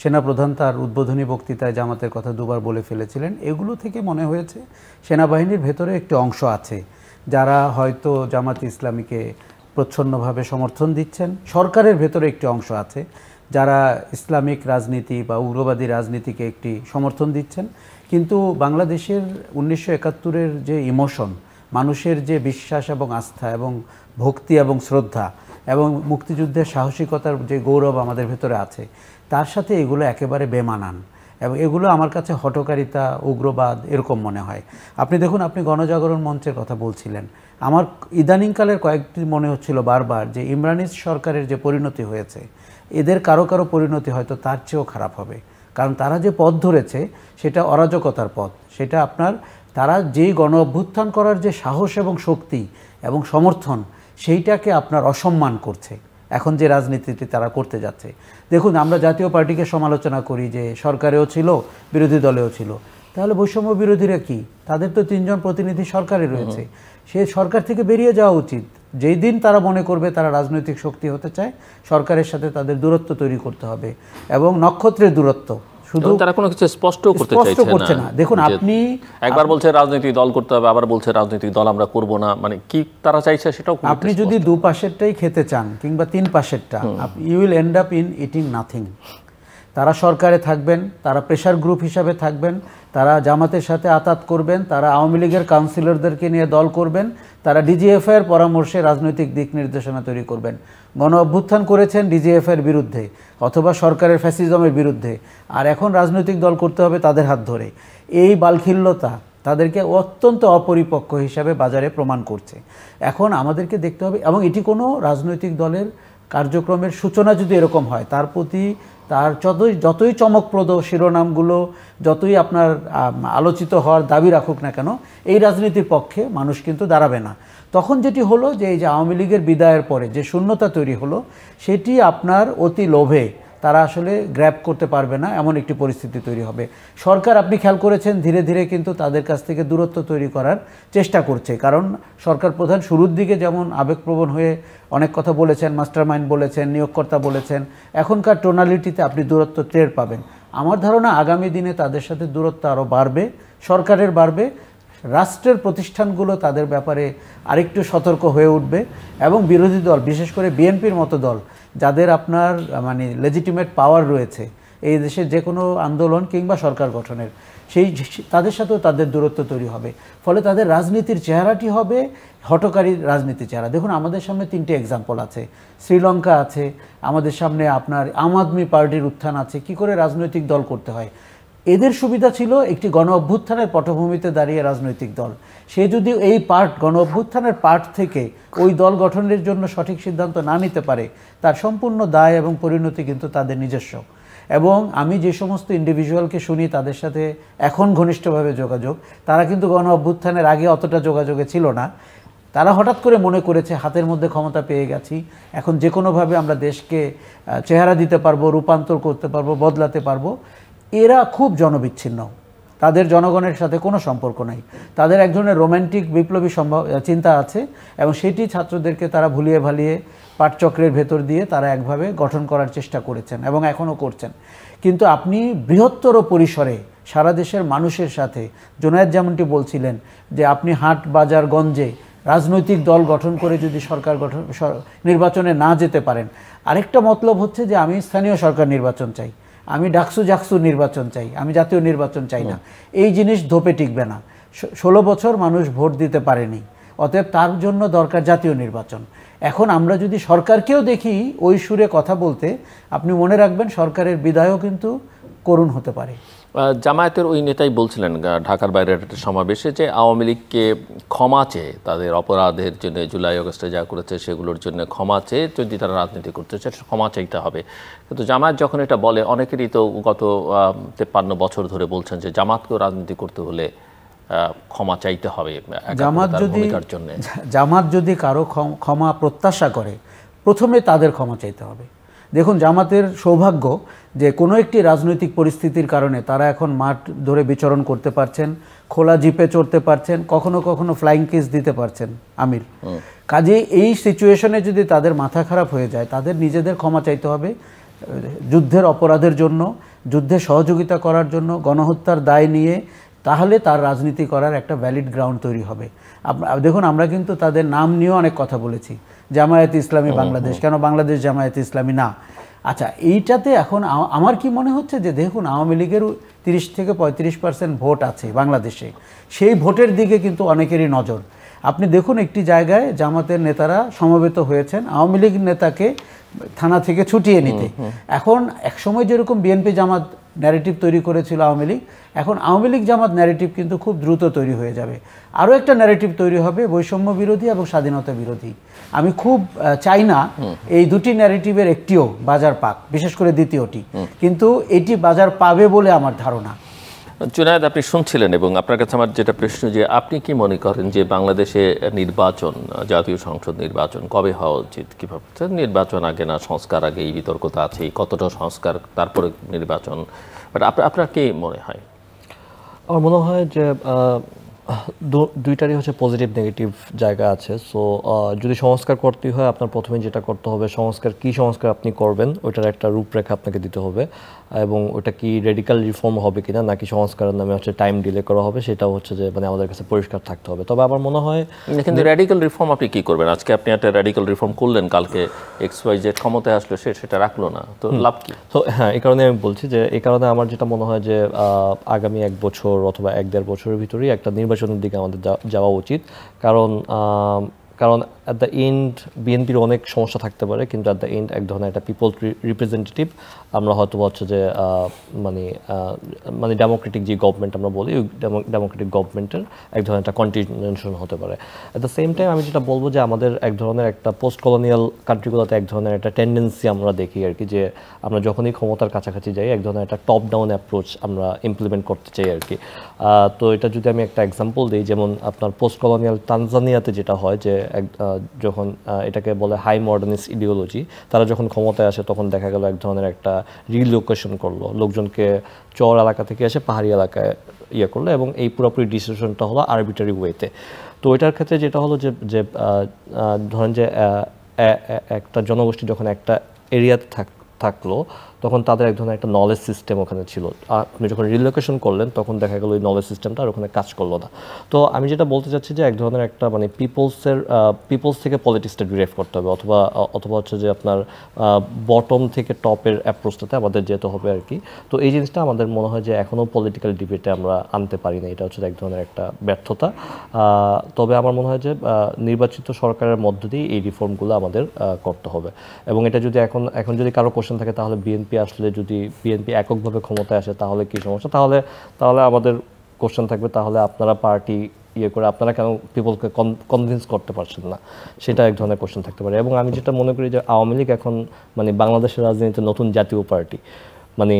সেনাপ্রধান তার উদ্বোধনী বক্তৃতায় জামাতের কথা দুবার বলে ফেলেছিলেন, এগুলো থেকে মনে হয়েছে সেনাবাহিনীর ভেতরে একটি অংশ আছে যারা হয়তো জামাত ইসলামীকে প্রচ্ছন্নভাবে সমর্থন দিচ্ছেন। সরকারের ভেতরে একটি অংশ আছে যারা ইসলামিক রাজনীতি বা উগ্রবাদী রাজনীতিকে একটি সমর্থন দিচ্ছেন। কিন্তু বাংলাদেশের 1971-এর যে ইমোশন, মানুষের যে বিশ্বাস এবং আস্থা এবং ভক্তি এবং শ্রদ্ধা এবং মুক্তিযুদ্ধের সাহসিকতার যে গৌরব আমাদের ভেতরে আছে, তার সাথে এগুলো একেবারে বেমানান, এবং এগুলো আমার কাছে হঠকারিতা, উগ্রবাদ এরকম মনে হয়। আপনি দেখুন, আপনি গণজাগরণ মঞ্চের কথা বলছিলেন, আমার ইদানিংকালের কয়েকটি মনে হচ্ছিল বারবার যে ইমরানিজ সরকারের যে পরিণতি হয়েছে, এদের কারো কারো পরিণতি হয়তো তার চেয়েও খারাপ হবে। কারণ তারা যে পথ ধরেছে সেটা অরাজকতার পথ, সেটা তারা যেই গণ অভ্যুত্থান করার যে সাহস এবং শক্তি এবং সমর্থন, সেইটাকে আপনার অসম্মান করছে এখন যে রাজনীতিটি তারা করতে যাচ্ছে। দেখুন, আমরা জাতীয় পার্টিকে সমালোচনা করি যে সরকারেও ছিল, বিরোধী দলেও ছিল, তাহলে বৈষম্য বিরোধীরা কি? তাদের তো 3 জন প্রতিনিধি সরকারে রয়েছে, সে সরকার থেকে বেরিয়ে যাওয়া উচিত। যেই দিন তারা মনে করবে তারা রাজনৈতিক শক্তি হতে চায়, সরকারের সাথে তাদের দূরত্ব তৈরি করতে হবে, এবং নক্ষত্রের দূরত্ব। শুধু তারা কোনো কিছু স্পষ্ট করতে না। দেখুন, আপনি একবার বলছে রাজনৈতিক দল করতে হবে, আবার বলছে রাজনৈতিক দল আমরা করব না, মানে কি তারা চাইছে সেটাও। আপনি যদি দুপাশেরটাই খেতে চান কিংবা 3 পাশেরটা, you will end up in eating nothing. তারা সরকারে থাকবেন, তারা প্রেশার গ্রুপ হিসাবে থাকবেন, তারা জামাতের সাথে আতাত করবেন, তারা আওয়ামী লীগের কাউন্সিলরদেরকে নিয়ে দল করবেন, তারা ডিজিএফআই এর পরামর্শে রাজনৈতিক দিক নির্দেশনা তৈরি করবেন। গণ অভ্যুত্থান করেছেন ডিজিএফআই এর বিরুদ্ধে অথবা সরকারের ফ্যাসিজমের বিরুদ্ধে, আর এখন রাজনৈতিক দল করতে হবে তাদের হাত ধরে। এই বালখিল্যতা তাদেরকে অত্যন্ত অপরিপক্ক হিসাবে বাজারে প্রমাণ করছে। এখন আমাদেরকে দেখতে হবে, এবং এটি কোনো রাজনৈতিক দলের কার্যক্রমের সূচনা যদি এরকম হয়, তার প্রতি তার যতই চমকপ্রদ শিরোনামগুলো, যতই আপনার আলোচিত হওয়ার দাবি রাখুক না কেন, এই রাজনীতির পক্ষে মানুষ কিন্তু দাঁড়াবে না। তখন যেটি হলো যে এই যে আওয়ামী লীগের বিদায়ের পরে যে শূন্যতা তৈরি হলো, সেটি আপনার অতি লোভে তারা আসলে গ্র্যাব করতে পারবে না, এমন একটি পরিস্থিতি তৈরি হবে। সরকার, আপনি খেয়াল করেছেন, ধীরে ধীরে কিন্তু তাদের কাছ থেকে দূরত্ব তৈরি করার চেষ্টা করছে। কারণ সরকার প্রধান শুরুর দিকে যেমন আবেগপ্রবণ হয়ে অনেক কথা বলেছেন, মাস্টারমাইন্ড বলেছেন, নিয়োগকর্তা বলেছেন, এখনকার টোনালিটিতে আপনি দূরত্ব টের পাবেন। আমার ধারণা আগামী দিনে তাদের সাথে দূরত্ব আরও বাড়বে, সরকারের বাড়বে, রাষ্ট্রের প্রতিষ্ঠানগুলো তাদের ব্যাপারে আরেকটু সতর্ক হয়ে উঠবে, এবং বিরোধী দল, বিশেষ করে বিএনপির মতো দল, যাদের আপনার মানে লেজিটিমেট পাওয়ার রয়েছে এই দেশের যে কোনো আন্দোলন কিংবা সরকার গঠনের, তাদের সাথেও তাদের দূরত্ব তৈরি হবে। ফলে তাদের রাজনীতির চেহারাটি হবে হঠকারী রাজনীতির চেহারা। দেখুন, আমাদের সামনে 3টে এক্সাম্পল আছে। শ্রীলঙ্কা আছে, আমাদের সামনে আপনার আম আদমি পার্টির উত্থান আছে, কি করে রাজনৈতিক দল করতে হয়। এদের সুবিধা ছিল একটি গণ অভ্যুত্থানের পটভূমিতে দাঁড়িয়ে রাজনৈতিক দল, সে যদি এই গণ অভ্যুত্থানের পার্ট থেকে ওই দল গঠনের জন্য সঠিক সিদ্ধান্ত না নিতে পারে, তার সম্পূর্ণ দায় এবং পরিণতি কিন্তু তাদের নিজস্ব। এবং আমি যে সমস্ত ইন্ডিভিজুয়ালকে শুনি তাদের সাথে এখন ঘনিষ্ঠভাবে যোগাযোগ, তারা কিন্তু গণ অভ্যুত্থানের আগে অতটা যোগাযোগে ছিল না। তারা হঠাৎ করে মনে করেছে হাতের মধ্যে ক্ষমতা পেয়ে গেছি, এখন যে কোনোভাবে আমরা দেশকে চেহারা দিতে পারবো, রূপান্তর করতে পারবো, বদলাতে পারবো। এরা খুব জনবিচ্ছিন্ন, তাদের জনগণের সাথে কোনো সম্পর্ক নাই। তাদের এক ধরনের রোম্যান্টিক বিপ্লবী চিন্তা আছে, এবং সেটি ছাত্রদেরকে তারা ভুলিয়ে ভালিয়ে পাঠচক্রের ভেতর দিয়ে তারা একভাবে গঠন করার চেষ্টা করেছেন এবং এখনও করছেন। কিন্তু আপনি বৃহত্তর পরিসরে সারা দেশের মানুষের সাথে, জুনায়েদ যেমনটি বলছিলেন যে আপনি হাট বাজার গঞ্জে রাজনৈতিক দল গঠন করে যদি সরকার নির্বাচনে না যেতে পারেন, আরেকটা মতলব হচ্ছে যে আমি স্থানীয় সরকার নির্বাচন চাই, আমি ডাকসু নির্বাচন চাই, আমি জাতীয় নির্বাচন চাই না। এই জিনিস ধোপে টিকবে না। 16 বছর মানুষ ভোট দিতে পারেনি, অতএব তার জন্য দরকার জাতীয় নির্বাচন। এখন আমরা যদি সরকারকেও দেখি ওই সুরে কথা বলতে, আপনি মনে রাখবেন সরকারের বিদায়ও কিন্তু করুণ হতে পারে। জামায়াতের ওই নেতাই বলছিলেন ঢাকার বাইরের একটা সমাবেশে যে আওয়ামী লীগকে ক্ষমা চেয়ে, তাদের অপরাধের জন্য জুলাই আগস্টে যা করেছে সেগুলোর জন্য ক্ষমা চেয়ে যদি তারা রাজনীতি করতে চায় ক্ষমা চাইতে হবে। কিন্তু জামায়াত যখন এটা বলে, অনেকেরই তো গত 53 বছর ধরে বলছেন যে জামাতকেও রাজনীতি করতে হলে ক্ষমা চাইতে হবে। জামাত যদি কারো ক্ষমা প্রত্যাশা করে, প্রথমে তাদের ক্ষমা চাইতে হবে। দেখুন, জামাতের সৌভাগ্য যে কোনো একটি রাজনৈতিক পরিস্থিতির কারণে তারা এখন মাঠ ধরে বিচরণ করতে পারছেন, খোলা জিপে চড়তে পারছেন, কখনো কখনো ফ্লাইং কিস দিতে পারছেন আমির। কাজে এই সিচুয়েশনে যদি তাদের মাথা খারাপ হয়ে যায়, তাদের নিজেদের ক্ষমা চাইতে হবে যুদ্ধের অপরাধের জন্য, যুদ্ধে সহযোগিতা করার জন্য, গণহত্যার দায় নিয়ে, তাহলে তার রাজনীতি করার একটা ভ্যালিড গ্রাউন্ড তৈরি হবে। দেখুন, আমরা কিন্তু তাদের নাম নিয়েও অনেক কথা বলেছি, জামায়াত ইসলামী বাংলাদেশ, কেন বাংলাদেশ জামায়াত ইসলামী না। আচ্ছা, এইটাতে এখন আমার কি মনে হচ্ছে যে দেখুন, আওয়ামী লীগের 30 থেকে 35% ভোট আছে বাংলাদেশে, সেই ভোটের দিকে কিন্তু অনেকেরই নজর। আপনি দেখুন, একটি জায়গায় জামাতের নেতারা সমবেত হয়েছেন আওয়ামী লীগ নেতাকে থানা থেকে ছুটিয়ে নিতে। এখন একসময় যেরকম বিএনপি জামাত ন্যারেটিভ তৈরি করেছিল আওয়ামী লীগ, এখন আওয়ামী লীগ জামাত ন্যারেটিভ কিন্তু খুব দ্রুত তৈরি হয়ে যাবে। আরও একটা ন্যারেটিভ তৈরি হবে বৈষম্য বিরোধী এবং স্বাধীনতা বিরোধী। আমি খুব চাই না এই দুটি ন্যারেটিভের একটিও বাজার পাক, বিশেষ করে দ্বিতীয়টি, কিন্তু এটি বাজার পাবে বলে আমার ধারণা। জুনায়েদ, আপনি শুনছিলেন এবং আপনার কাছে আমার যেটা প্রশ্ন, যে আপনি কি মনে করেন যে বাংলাদেশে নির্বাচন, জাতীয় সংসদ নির্বাচন কবে হওয়া উচিত, কীভাবে? নির্বাচন আগে না সংস্কার আগে, এই বিতর্কতা আছেই, কতটা সংস্কার তারপরে নির্বাচন, বাট আপনার কি মনে হয়? আমার মনে হয় যে দুইটারই হচ্ছে পজিটিভ নেগেটিভ জায়গা আছে। সো যদি সংস্কার করতে হয়, আপনার প্রথমে যেটা করতে হবে, কী সংস্কার আপনি করবেন ওইটার একটা রূপরেখা আপনাকে দিতে হবে, এবং ওটা কি রেডিক্যাল রিফর্ম হবে কিনা, নাকি সংস্কারের নামে হচ্ছে টাইম ডিলে করা হবে, সেটাও হচ্ছে যে মানে আমাদের কাছে পরিষ্কার থাকতে হবে। তবে আমার মনে হয় কিন্তু রেডিক্যাল রিফর্ম আপনি কি করবেন? আজকে আপনি একটা রেডিক্যাল রিফর্ম করলেন, কালকে XYZ ক্ষমতায় আসলো, সেটা রাখলো না, তো লাভ কি? তো হ্যাঁ, এই কারণে আমি বলছি যে এই কারণে আমার যেটা মনে হয় যে আগামী 1 বছর অথবা 1-1.5 বছরের ভিতরেই একটা নির্বাচনের দিকে আমাদের যাওয়া উচিত। কারণ অ্যাট দ্য এন্ড বিএনপির অনেক সমস্যা থাকতে পারে, কিন্তু অ্যাট দ্য এন্ড এক ধরনের একটা পিপল রিপ্রেজেন্টেটিভ আমরা হয়তো হচ্ছে যে মানে ডেমোক্রেটিক যে গভর্নমেন্ট আমরা বলি, ওই ডেমোক্রেটিক গভর্নমেন্টের এক ধরনের একটা কন্টিনিউশন হতে পারে। অ্যাট দ্য সেম টাইম আমি যেটা বলবো যে আমাদের এক ধরনের একটা পোস্ট কলোনিয়াল কান্ট্রিগুলোতে এক ধরনের একটা টেন্ডেন্সি আমরা দেখি আর কি, যে আমরা যখনই ক্ষমতার কাছাকাছি যাই এক ধরনের একটা টপ ডাউন অ্যাপ্রোচ আমরা ইমপ্লিমেন্ট করতে চাই আর কি। তো এটা যদি আমি একটা এক্সাম্পল দিই, যেমন আপনার পোস্ট কলোনিয়াল তানজানিয়াতে যেটা হয় যে যখন এটাকে বলে হাই মডার্নিস্ট ইডিওলজি, তারা যখন ক্ষমতায় আসে তখন দেখা গেল এক ধরনের একটা রিলোকেশন করলো, লোকজনকে চর এলাকা থেকে এসে পাহাড়ি এলাকায় করলো, এবং এই পুরোপুরি ডিসিশনটা হলো আরবিটারি ওয়েতে। তো এটার ক্ষেত্রে যেটা হলো যে ধরেন যে একটা জনগোষ্ঠী যখন একটা এরিয়াতে থাকলো, তখন তাদের এক ধরনের একটা নলেজ সিস্টেম ওখানে ছিল। আপনি যখন রিলোকেশন করলেন তখন দেখা গেল ওই নলেজ সিস্টেমটা আর ওখানে কাজ করলো না। তো আমি যেটা বলতে চাচ্ছি যে এক ধরনের একটা মানে পিপলস থেকে পলিটিক্সটা ডিরাইভ করতে হবে, অথবা হচ্ছে যে আপনার বটম থেকে টপের অ্যাপ্রোচটাতে আমাদের যেতে হবে আর কি। তো এই জিনিসটা আমাদের মনে হয় যে এখনও পলিটিক্যাল ডিবেটে আমরা আনতে পারি না, এটা হচ্ছে এক ধরনের একটা ব্যর্থতা। তবে আমার মনে হয় যে নির্বাচিত সরকারের মধ্য দিয়ে এই রিফর্মগুলো আমাদের করতে হবে। এবং এটা যদি এখন যদি কারো কোশ্চেন থাকে, তাহলে বিএনপি আসলে যদি বিএনপি এককভাবে ক্ষমতায় আসে তাহলে কি সমস্যা, তাহলে আমাদের কোশ্চেন থাকবে, তাহলে আপনারা পার্টি করে আপনারা কেন পিপলকে কনভিন্স করতে পারছেন না, সেটা এক ধরনের কোশ্চেন থাকতে পারে। এবং আমি যেটা মনে করি যে আওয়ামী লীগ এখন মানে বাংলাদেশের রাজনীতিতে নতুন জাতীয় পার্টি, মানে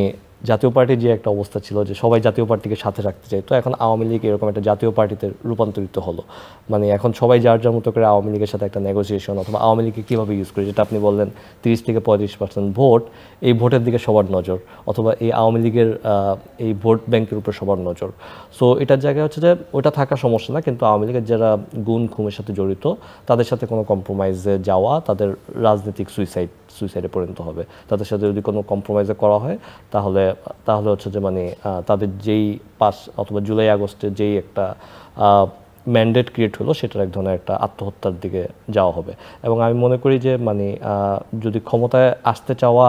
জাতীয় পার্টির যে একটা অবস্থা ছিল যে সবাই জাতীয় পার্টিকে সাথে রাখতে চাই, তো এখন আওয়ামী লীগ এরকম একটা জাতীয় পার্টিতে রূপান্তরিত হলো। মানে এখন সবাই যার মতো করে আওয়ামী লীগের সাথে একটা নেগোসিয়েশন, অথবা আওয়ামী লীগকে কীভাবে ইউজ করে, যেটা আপনি বললেন 30 থেকে 35% ভোট, এই ভোটের দিকে সবার নজর, অথবা এই আওয়ামী লীগের এই ভোট ব্যাংকের উপর সবার নজর। সো এটার জায়গায় হচ্ছে যে ওটা থাকা সমস্যা না, কিন্তু আওয়ামী লীগের যারা গুণ খুমের সাথে জড়িত তাদের সাথে কোনো কম্প্রোমাইজে যাওয়া তাদের রাজনৈতিক সুইসাইডে পরিণত হবে। তাদের সাথে যদি কোনো কম্প্রোমাইজে করা হয় তাহলে হচ্ছে যে মানে তাদের যেই অথবা জুলাই আগস্টে যেই একটা ম্যান্ডেট ক্রিয়েট হলো, সেটার এক ধরনের একটা আত্মহত্যার দিকে যাওয়া হবে। এবং আমি মনে করি যে মানে যদি ক্ষমতায় আসতে চাওয়া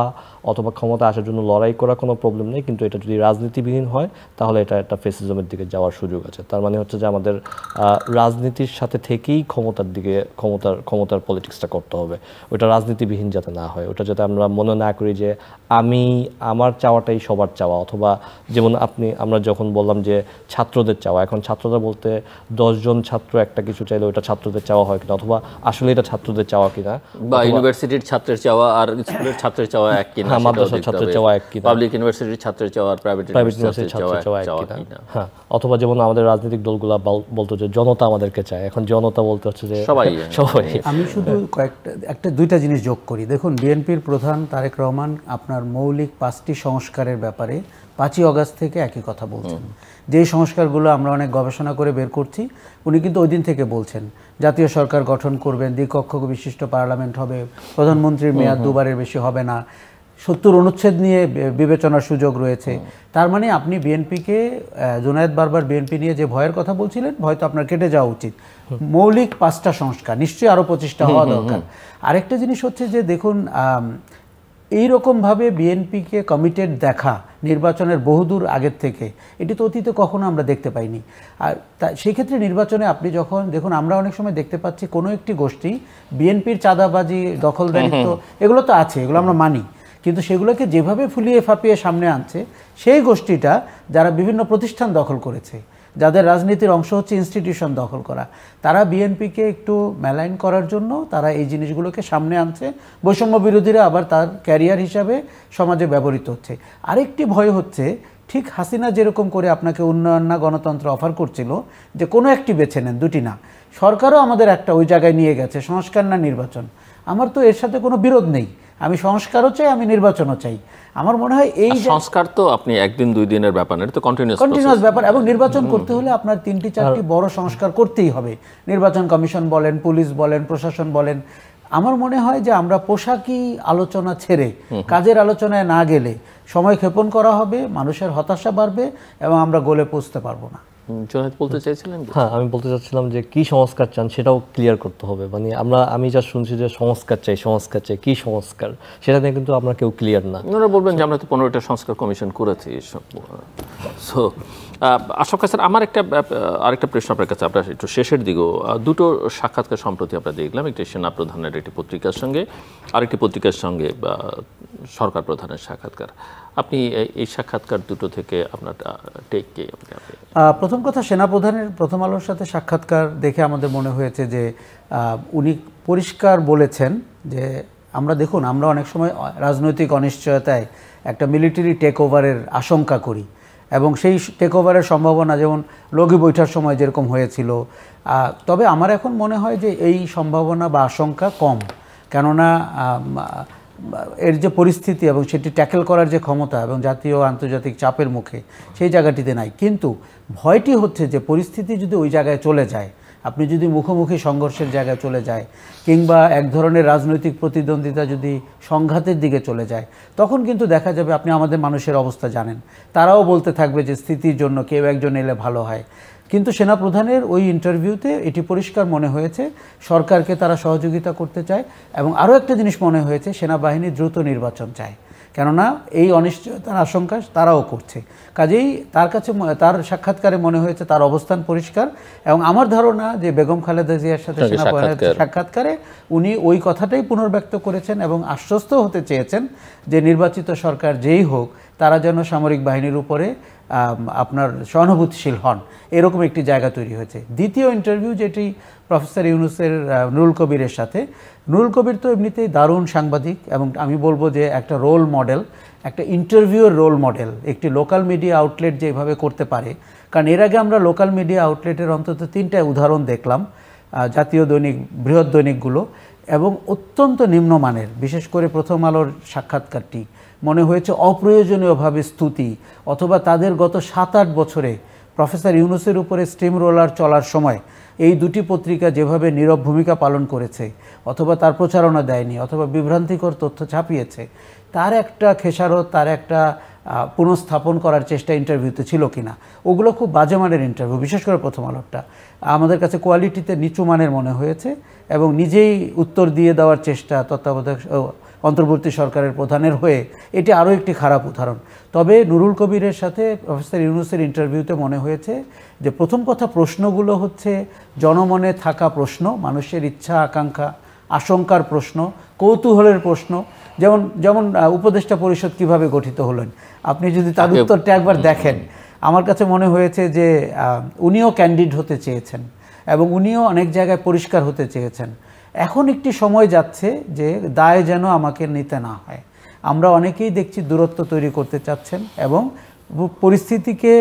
অথবা ক্ষমতা আসার জন্য লড়াই করা কোনো প্রবলেম নেই, কিন্তু এটা যদি রাজনীতিবিহীন হয় তাহলে এটা একটা ফেসিজমের দিকে যাওয়ার সুযোগ আছে। তার মানে হচ্ছে যে আমাদের রাজনীতির সাথে থেকেই ক্ষমতার পলিটিক্সটা করতে হবে, ওটা রাজনীতিবিহীন যাতে না হয়, ওটা যাতে আমরা মনে না করি যে আমার চাওয়াটাই সবার চাওয়া। অথবা যেমন আমরা যখন বললাম যে ছাত্রদের চাওয়া, এখন ছাত্ররা বলতে 10 জন ছাত্র একটা কিছু চাইলে ওটা ছাত্রদের চাওয়া হয় কিনা, অথবা আসলে এটা ছাত্রদের চাওয়া কিনা, বা ইউনিভার্সিটির ছাত্রের চাওয়া আর স্কুলের ছাত্রের চাওয়া এক কিনা, মাদ্রাসার ছাত্রের চাওয়া এক কিনা, পাবলিক ইউনিভার্সিটির ছাত্রের চাওয়া আর প্রাইভেট ইউনিভার্সিটির ছাত্রের চাওয়া এক কিনা। হ্যাঁ, অথবা যেমন আমাদের রাজনৈতিক দলগুলা বলতো যে জনতা আমাদেরকে চায়, এখন জনতা বলতে হচ্ছে যে সবাই। আমি শুধু দুইটা জিনিস যোগ করি। দেখুন, বিএনপির প্রধান তারেক রহমান আপনার মৌলিক 5টি সংস্কারের ব্যাপারে 5ই অগাস্ট থেকে একই কথা বলছেন। যেই সংস্কারগুলো আমরা অনেক গবেষণা করে বের করছি, উনি কিন্তু ওই দিন থেকে বলছেন জাতীয় সরকার গঠন করবেন, দ্বিকক্ষ বিশিষ্ট পার্লামেন্ট হবে, প্রধানমন্ত্রীর মেয়াদ 2বারের বেশি হবে না, 70 অনুচ্ছেদ নিয়ে বিবেচনার সুযোগ রয়েছে। তার মানে আপনি বিএনপিকে, জুনায়েদ বারবার বিএনপি নিয়ে যে ভয়ের কথা বলছিলেন, ভয় তো আপনার কেটে যাওয়া উচিত। মৌলিক 5টা সংস্কার নিশ্চয়ই আরও 25টা হওয়া দরকার। আরেকটা জিনিস হচ্ছে যে দেখুন, এইরকমভাবে বিএনপিকে কমিটেড দেখা নির্বাচনের বহুদূর আগের থেকে, এটি তো অতীতে কখনো আমরা দেখতে পাইনি। আর সেই ক্ষেত্রে নির্বাচনে আপনি যখন দেখুন, আমরা অনেক সময় দেখতে পাচ্ছি কোনো একটি গোষ্ঠী বিএনপির চাঁদাবাজি, দখলদারিত্ব, এগুলো তো আছে, এগুলো আমরা মানি, কিন্তু সেগুলোকে যেভাবে ফুলিয়ে ফাঁপিয়ে সামনে আনছে, সেই গোষ্ঠীটা যারা বিভিন্ন প্রতিষ্ঠান দখল করেছে, যাদের রাজনীতির অংশ হচ্ছে ইনস্টিটিউশন দখল করা, তারা বিএনপিকে একটু মেলাইন করার জন্য তারা এই জিনিসগুলোকে সামনে আনছে। বৈষম্য বিরোধীরা আবার তার ক্যারিয়ার হিসাবে সমাজে ব্যবহৃত হচ্ছে। আরেকটি ভয় হচ্ছে, ঠিক হাসিনা যেরকম করে আপনাকে উন্নয়ন না গণতন্ত্র অফার করছিল, যে কোনো একটি বেছে নেন, দুটি না, সরকারও আমাদের একটা ওই জায়গায় নিয়ে গেছে, সংস্কার না নির্বাচন। আমার তো এর সাথে কোনো বিরোধ নেই, আমি সংস্কারও চাই, আমি নির্বাচনও চাই। আমার মনে হয় এই সংস্কার তো আপনি একদিন দুই দিনের ব্যাপার না, এটা তো কন্টিনিউয়াস ব্যাপার, এবং নির্বাচন করতে হলে আপনার 3-4টি বড় সংস্কার করতেই হবে। নির্বাচন কমিশন বলেন, পুলিশ বলেন, প্রশাসন বলেন। আমার মনে হয় যে আমরা পোশাকি আলোচনা ছেড়ে কাজের আলোচনায় না গেলে সময় ক্ষেপণ করা হবে, মানুষের হতাশা বাড়বে এবং আমরা গোলে পৌঁছতে পারবো না। বলতে চাইছিলেন? হ্যাঁ, আমি বলতে চাচ্ছিলাম যে কি সংস্কার চান সেটাও ক্লিয়ার করতে হবে। মানে আমি যা শুনছি যে সংস্কার চাই, কি সংস্কার, সেটা নিয়ে কিন্তু আমরা কেউ ক্লিয়ার না। ওনারা বলবেন যে আমরা তো 15টা সংস্কার কমিশন করেছি। সো আশরাফ স্যার, আমার আরেকটা প্রশ্ন আপনার কাছে, আপনার একটু শেষের দিকেও দুটো সাক্ষাৎকার সম্প্রতি আমরা দেখলাম, একটি সেনা প্রধানের একটি পত্রিকার সঙ্গে, আরেকটি পত্রিকার সঙ্গে সরকার প্রধানের সাক্ষাৎকার। আপনি এই সাক্ষাৎকার দুটো থেকে আপনার টেক কে? প্রথম কথা, সেনাপ্রধানের প্রথম আলোর সাথে সাক্ষাৎকার দেখে আমাদের মনে হয়েছে যে উনি পরিষ্কার বলেছেন যে দেখুন, আমরা অনেক সময় রাজনৈতিক অনিশ্চয়তায় একটা মিলিটারি টেক ওভারের আশঙ্কা করি, এবং সেই টেক ওভারের সম্ভাবনা যেমন লগি বৈঠার সময় যেরকম হয়েছিল। তবে আমার এখন মনে হয় যে এই সম্ভাবনা বা আশঙ্কা কম, কেননা এর যে পরিস্থিতি এবং সেটি ট্যাকেল করার যে ক্ষমতা এবং জাতীয় আন্তর্জাতিক চাপের মুখে সেই জায়গাটিতে নাই। কিন্তু ভয়টি হচ্ছে যে পরিস্থিতি যদি ওই জায়গায় চলে যায়, আপনি যদি মুখোমুখি সংঘর্ষের জায়গায় চলে যায়, কিংবা এক ধরনের রাজনৈতিক প্রতিদ্বন্দ্বিতা যদি সংঘাতের দিকে চলে যায়, তখন কিন্তু দেখা যাবে, আপনি আমাদের মানুষের অবস্থা জানেন, তারাও বলতে থাকবে যে স্থিতির জন্য কেউ একজন এলে ভালো হয়। কিন্তু সেনাপ্রধানের ওই ইন্টারভিউতে এটি পরিষ্কার মনে হয়েছে সরকারকে তারা সহযোগিতা করতে চায়, এবং আরও একটা জিনিস মনে হয়েছে, সেনাবাহিনী দ্রুত নির্বাচন চায়, কেননা এই অনিশ্চয়তার আশঙ্কা তারাও করছে। কাজেই তার সাক্ষাৎকারে মনে হয়েছে তার অবস্থান পরিষ্কার, এবং আমার ধারণা যে বেগম খালেদা জিয়ার সাথে সেনাপ্রধানের সাক্ষাৎকারে উনি ওই কথাটাই পুনর্ব্যক্ত করেছেন এবং আশ্বস্ত হতে চেয়েছেন যে নির্বাচিত সরকার যেই হোক, তারা যেন সামরিক বাহিনীর উপরে আপনার সহানুভূতিশীল হন, এরকম একটি জায়গা তৈরি হয়েছে। দ্বিতীয় ইন্টারভিউ যেটি প্রফেসর ইউনূসের নুরুল কবিরের সাথে, নুরুল কবির তো এমনিতেই দারুণ সাংবাদিক, এবং আমি বলবো যে একটা রোল মডেল, একটা ইন্টারভিউয়ের রোল মডেল, একটি লোকাল মিডিয়া আউটলেট যেভাবে করতে পারে। কারণ এর আগে আমরা লোকাল মিডিয়া আউটলেটের অন্তত 3টা উদাহরণ দেখলাম, জাতীয় দৈনিক, বৃহৎ দৈনিকগুলো, এবং অত্যন্ত নিম্নমানের। বিশেষ করে প্রথম আলোর সাক্ষাৎকারটি মনে হয়েছে অপ্রয়োজনীয়ভাবে স্তুতি, অথবা তাদের গত 7-8 বছরে প্রফেসর ইউনূসের উপরে স্টিম রোলার চলার সময় এই দুটি পত্রিকা যেভাবে নীরব ভূমিকা পালন করেছে, অথবা তার প্রচারণা দেয়নি, অথবা বিভ্রান্তিকর তথ্য ছাপিয়েছে, তার একটা খেসারত, তার একটা পুনঃস্থাপন করার চেষ্টা ইন্টারভিউতে ছিল কিনা। ওগুলো খুব বাজে মানের ইন্টারভিউ, বিশেষ করে প্রথম আলোটা আমাদের কাছে কোয়ালিটিতে নিচু মানের মনে হয়েছে, এবং নিজেই উত্তর দিয়ে দেওয়ার চেষ্টা তত্ত্বাবধায়ক অন্তর্বর্তী সরকারের প্রধানের হয়ে, এটি আরও একটি খারাপ উদাহরণ। তবে নুরুল কবিরের সাথে প্রফেসর ইউনূসের ইন্টারভিউতে মনে হয়েছে যে প্রথম কথা, প্রশ্নগুলো হচ্ছে জনমনে থাকা প্রশ্ন, মানুষের ইচ্ছা আকাঙ্ক্ষা আশঙ্কার প্রশ্ন, কৌতূহলের প্রশ্ন। যেমন উপদেষ্টা পরিষদ কিভাবে গঠিত হলেন, আপনি যদি তার উত্তরটা একবার দেখেন, আমার কাছে মনে হয়েছে যে উনিও ক্যান্ডিড হতে চেয়েছেন, এবং উনিও অনেক জায়গায় পরিষ্কার হতে চেয়েছেন। এখন একটি সময় যাচ্ছে যে দায় যেন আমাকে নিতে না হয়। আমরা অনেকেই দেখছি দূরত্ব তৈরি করতে চাচ্ছেন এবং পরিস্থিতিকে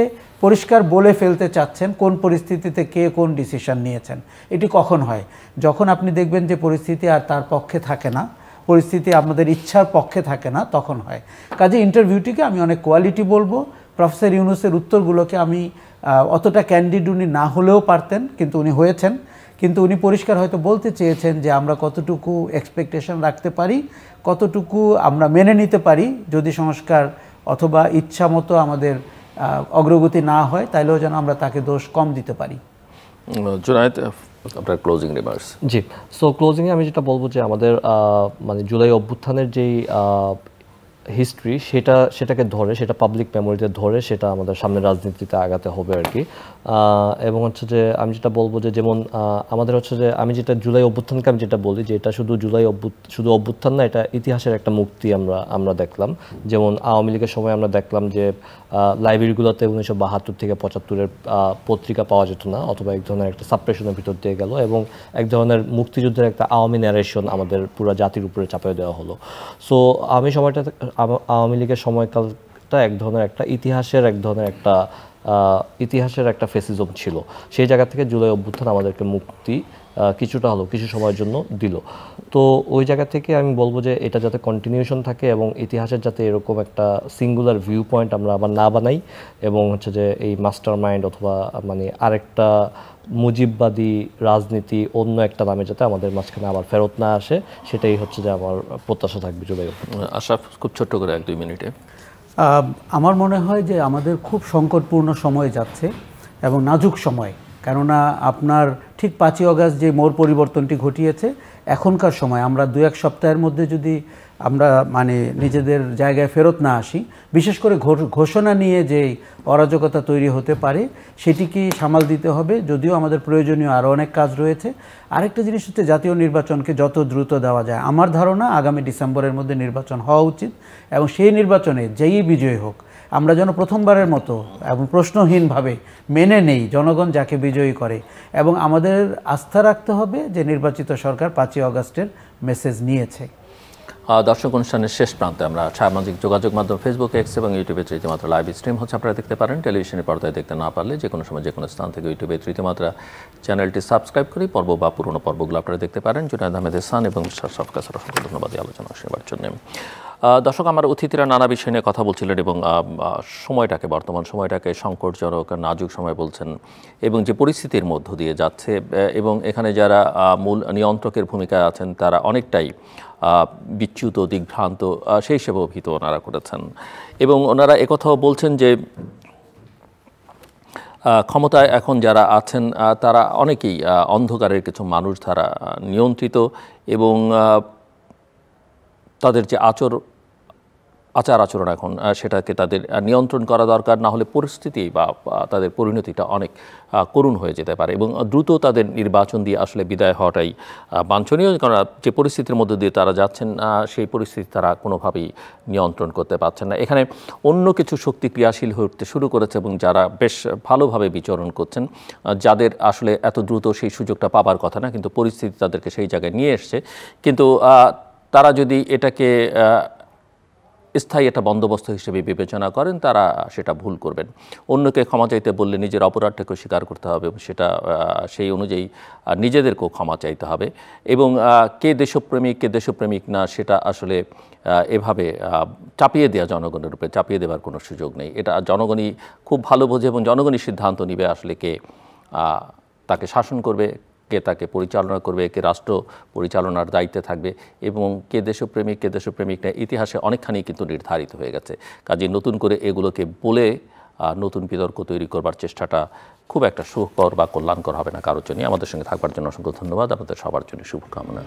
পরিষ্কার বলে ফেলতে চাচ্ছেন কোন পরিস্থিতিতে কে কোন ডিসিশন নিয়েছেন। এটি কখন হয়? যখন আপনি দেখবেন যে পরিস্থিতি আর তার পক্ষে থাকে না, পরিস্থিতি আমাদের ইচ্ছার পক্ষে থাকে না, তখন হয়। কাজে ইন্টারভিউটিকে আমি অনেক কোয়ালিটি বলবো। প্রফেসর ইউনূসের উত্তরগুলোকে আমি অতটা ক্যান্ডিড উনি না হলেও পারতেন, কিন্তু উনি হয়েছেন। কিন্তু উনি পরিষ্কার হয়তো বলতে চেয়েছেন যে আমরা কতটুকু এক্সপেকটেশন রাখতে পারি, কতটুকু আমরা মেনে নিতে পারি যদি সংস্কার অথবা ইচ্ছা মতো আমাদের অগ্রগতি না হয়, তাইলেও যেন আমরা তাকে দোষ কম দিতে পারি। জুনায়েদ, আপনার ক্লোজিং রিমার্কস। জি, সো ক্লোজিংয়ে আমি যেটা বলবো যে আমাদের মানে জুলাই অভ্যুত্থানের যেই হিস্ট্রি সেটাকে ধরে, সেটা পাবলিক মেমোরিতে ধরে সেটা আমাদের সামনে রাজনীতিতে আগাতে হবে আর কি। এবং হচ্ছে যে আমি যেটা বলবো যে যেমন আমাদের হচ্ছে যে আমি যেটা জুলাই অভ্যুত্থানকে আমি যেটা বলি যে এটা শুধু শুধু অভ্যুত্থান না, এটা ইতিহাসের একটা মুক্তি আমরা দেখলাম। যেমন আওয়ামী লীগের সময় আমরা দেখলাম যে লাইব্রেরিগুলোতে 1972 থেকে 75-এর পত্রিকা পাওয়া যেত না, অথবা এক ধরনের একটা সাপ্রেশনের ভিতর দিয়ে গেল এবং এক ধরনের মুক্তিযুদ্ধের একটা আওয়ামী ন্যারেশন আমাদের পুরো জাতির উপরে চাপিয়ে দেওয়া হলো। সো আমি সময়টা আওয়ামী লীগের সময়কালটা এক ধরনের একটা ইতিহাসের একটা ফেসিজম ছিল। সেই জায়গা থেকে জুলাই অভ্যুত্থান আমাদেরকে মুক্তি কিছুটা হলো কিছু সময়ের জন্য দিল। তো ওই জায়গা থেকে আমি বলবো যে এটা যাতে কন্টিনিউশন থাকে এবং ইতিহাসের যাতে এরকম একটা সিঙ্গুলার ভিউ পয়েন্ট আমরা আবার না বানাই, এবং হচ্ছে যে এই মাস্টার মাইন্ড অথবা মানে আরেকটা মুজিববাদী রাজনীতি অন্য একটা নামে যাতে আমাদের মাঝখানে আবার ফেরত না আসে, সেটাই হচ্ছে যে আমার প্রত্যাশা থাকবে জুলাই অভ্যুত্থান। আশরাফ, খুব ছোট্ট করে 1-2 মিনিটে। আমার মনে হয় যে আমাদের খুব সংকটপূর্ণ সময় যাচ্ছে এবং নাজুক সময়। কেননা আপনার ঠিক 5ই আগস্ট যে মোড় পরিবর্তনটি ঘটিয়েছে, এখনকার সময় আমরা 2-1 সপ্তাহের মধ্যে যদি আমরা মানে নিজেদের জায়গায় ফেরত না আসি, বিশেষ করে ঘোষণা নিয়ে যে অরাজকতা তৈরি হতে পারে সেটিকে সামাল দিতে হবে। যদিও আমাদের প্রয়োজনীয় আরও অনেক কাজ রয়েছে। আরেকটা জিনিস হচ্ছে জাতীয় নির্বাচনকে যত দ্রুত দেওয়া যায়। আমার ধারণা আগামী ডিসেম্বরের মধ্যে নির্বাচন হওয়া উচিত এবং সেই নির্বাচনে যেই বিজয়ী হোক আমরা যেন প্রথমবারের মতো এবং প্রশ্নহীনভাবে মেনে নেই জনগণ যাকে বিজয়ী করে, এবং আমাদের আস্থা রাখতে হবে যে নির্বাচিত সরকার 5ই আগস্টের মেসেজ নিয়েছে। দর্শক, অনুষ্ঠানের শেষ প্রান্তে আমরা সামাজিক যোগাযোগ মাধ্যম ফেসবুক, এক্স এবং ইউটিউবে তৃতীয়মাত্রা লাইভ স্ট্রিম হচ্ছে, আপনারা দেখতে পারেন। টেলিভিশনের পর্দায় দেখতে না পারলে যে কোনো সময় যে কোনো স্থান থেকে ইউটিউবে তৃতীয়মাত্রা চ্যানেলটি সাবস্ক্রাইব করি পর্ব বা পুরনো পর্বগুলো আপনারা দেখতে পারেন। জুনায়েদ আহমেদ এহসান এবং আশরাফ কাসের অসংখ্য ধন্যবাদ এই আলোচনা শুনবার জন্য। দর্শক, আমার অতিথিরা নানা বিষয় নিয়ে কথা বলছিলেন এবং বর্তমান সময়টাকে সংকটজনক নাজুক সময় বলছেন, এবং যে পরিস্থিতির মধ্য দিয়ে যাচ্ছে এবং এখানে যারা মূল নিয়ন্ত্রকের ভূমিকায় আছেন তারা অনেকটাই বিচ্যুত, দিগ্ভ্রান্ত, সেই হিসেবে অভিহিত ওনারা করেছেন। এবং ওনারা একথাও বলছেন যে ক্ষমতায় এখন যারা আছেন তারা অনেকেই অন্ধকারের কিছু মানুষ দ্বারা নিয়ন্ত্রিত, এবং তাদের যে আচার আচরণ এখন সেটাকে তাদের নিয়ন্ত্রণ করা দরকার, না হলে পরিস্থিতি বা তাদের পরিণতিটা অনেক করুণ হয়ে যেতে পারে এবং দ্রুত তাদের নির্বাচন দিয়ে আসলে বিদায় হওয়াটাই বাঞ্ছনীয়। কারণ যে পরিস্থিতির মধ্যে দিয়ে তারা যাচ্ছেন সেই পরিস্থিতি তারা কোনোভাবেই নিয়ন্ত্রণ করতে পারছেন না। এখানে অন্য কিছু শক্তি ক্রিয়াশীল হয়ে উঠতে শুরু করেছে এবং যারা বেশ ভালোভাবে বিচরণ করছেন, যাদের আসলে এত দ্রুত সেই সুযোগটা পাবার কথা না, কিন্তু পরিস্থিতি তাদেরকে সেই জায়গায় নিয়ে এসছে। কিন্তু তারা যদি এটাকে স্থায়ী একটা বন্দোবস্ত হিসেবে বিবেচনা করেন, তারা সেটা ভুল করবেন। অন্যকে ক্ষমা চাইতে বললে নিজের অপরাধটাকে স্বীকার করতে হবে, সেটা সেই অনুযায়ী নিজেদেরকেও ক্ষমা চাইতে হবে। এবং কে দেশপ্রেমিক না সেটা আসলে এভাবে চাপিয়ে দেওয়া, জনগণের উপরে চাপিয়ে দেওয়ার কোনো সুযোগ নেই। এটা জনগণই খুব ভালো বোঝে এবং জনগণই সিদ্ধান্ত নিবে আসলে কে তাকে শাসন করবে, কে তাকে পরিচালনা করবে, কে রাষ্ট্র পরিচালনার দায়িত্বে থাকবে, এবং কে দেশপ্রেমিক না ইতিহাসে অনেকখানি কিন্তু নির্ধারিত হয়ে গেছে। কাজে নতুন করে এগুলোকে বলে নতুন বিতর্ক তৈরি করবার চেষ্টাটা খুব একটা সুখকর বা কল্যাণকর হবে না কারোর জন্য। আমাদের সঙ্গে থাকবার জন্য অসংখ্য ধন্যবাদ। আপনাদের সবার জন্য শুভকামনা।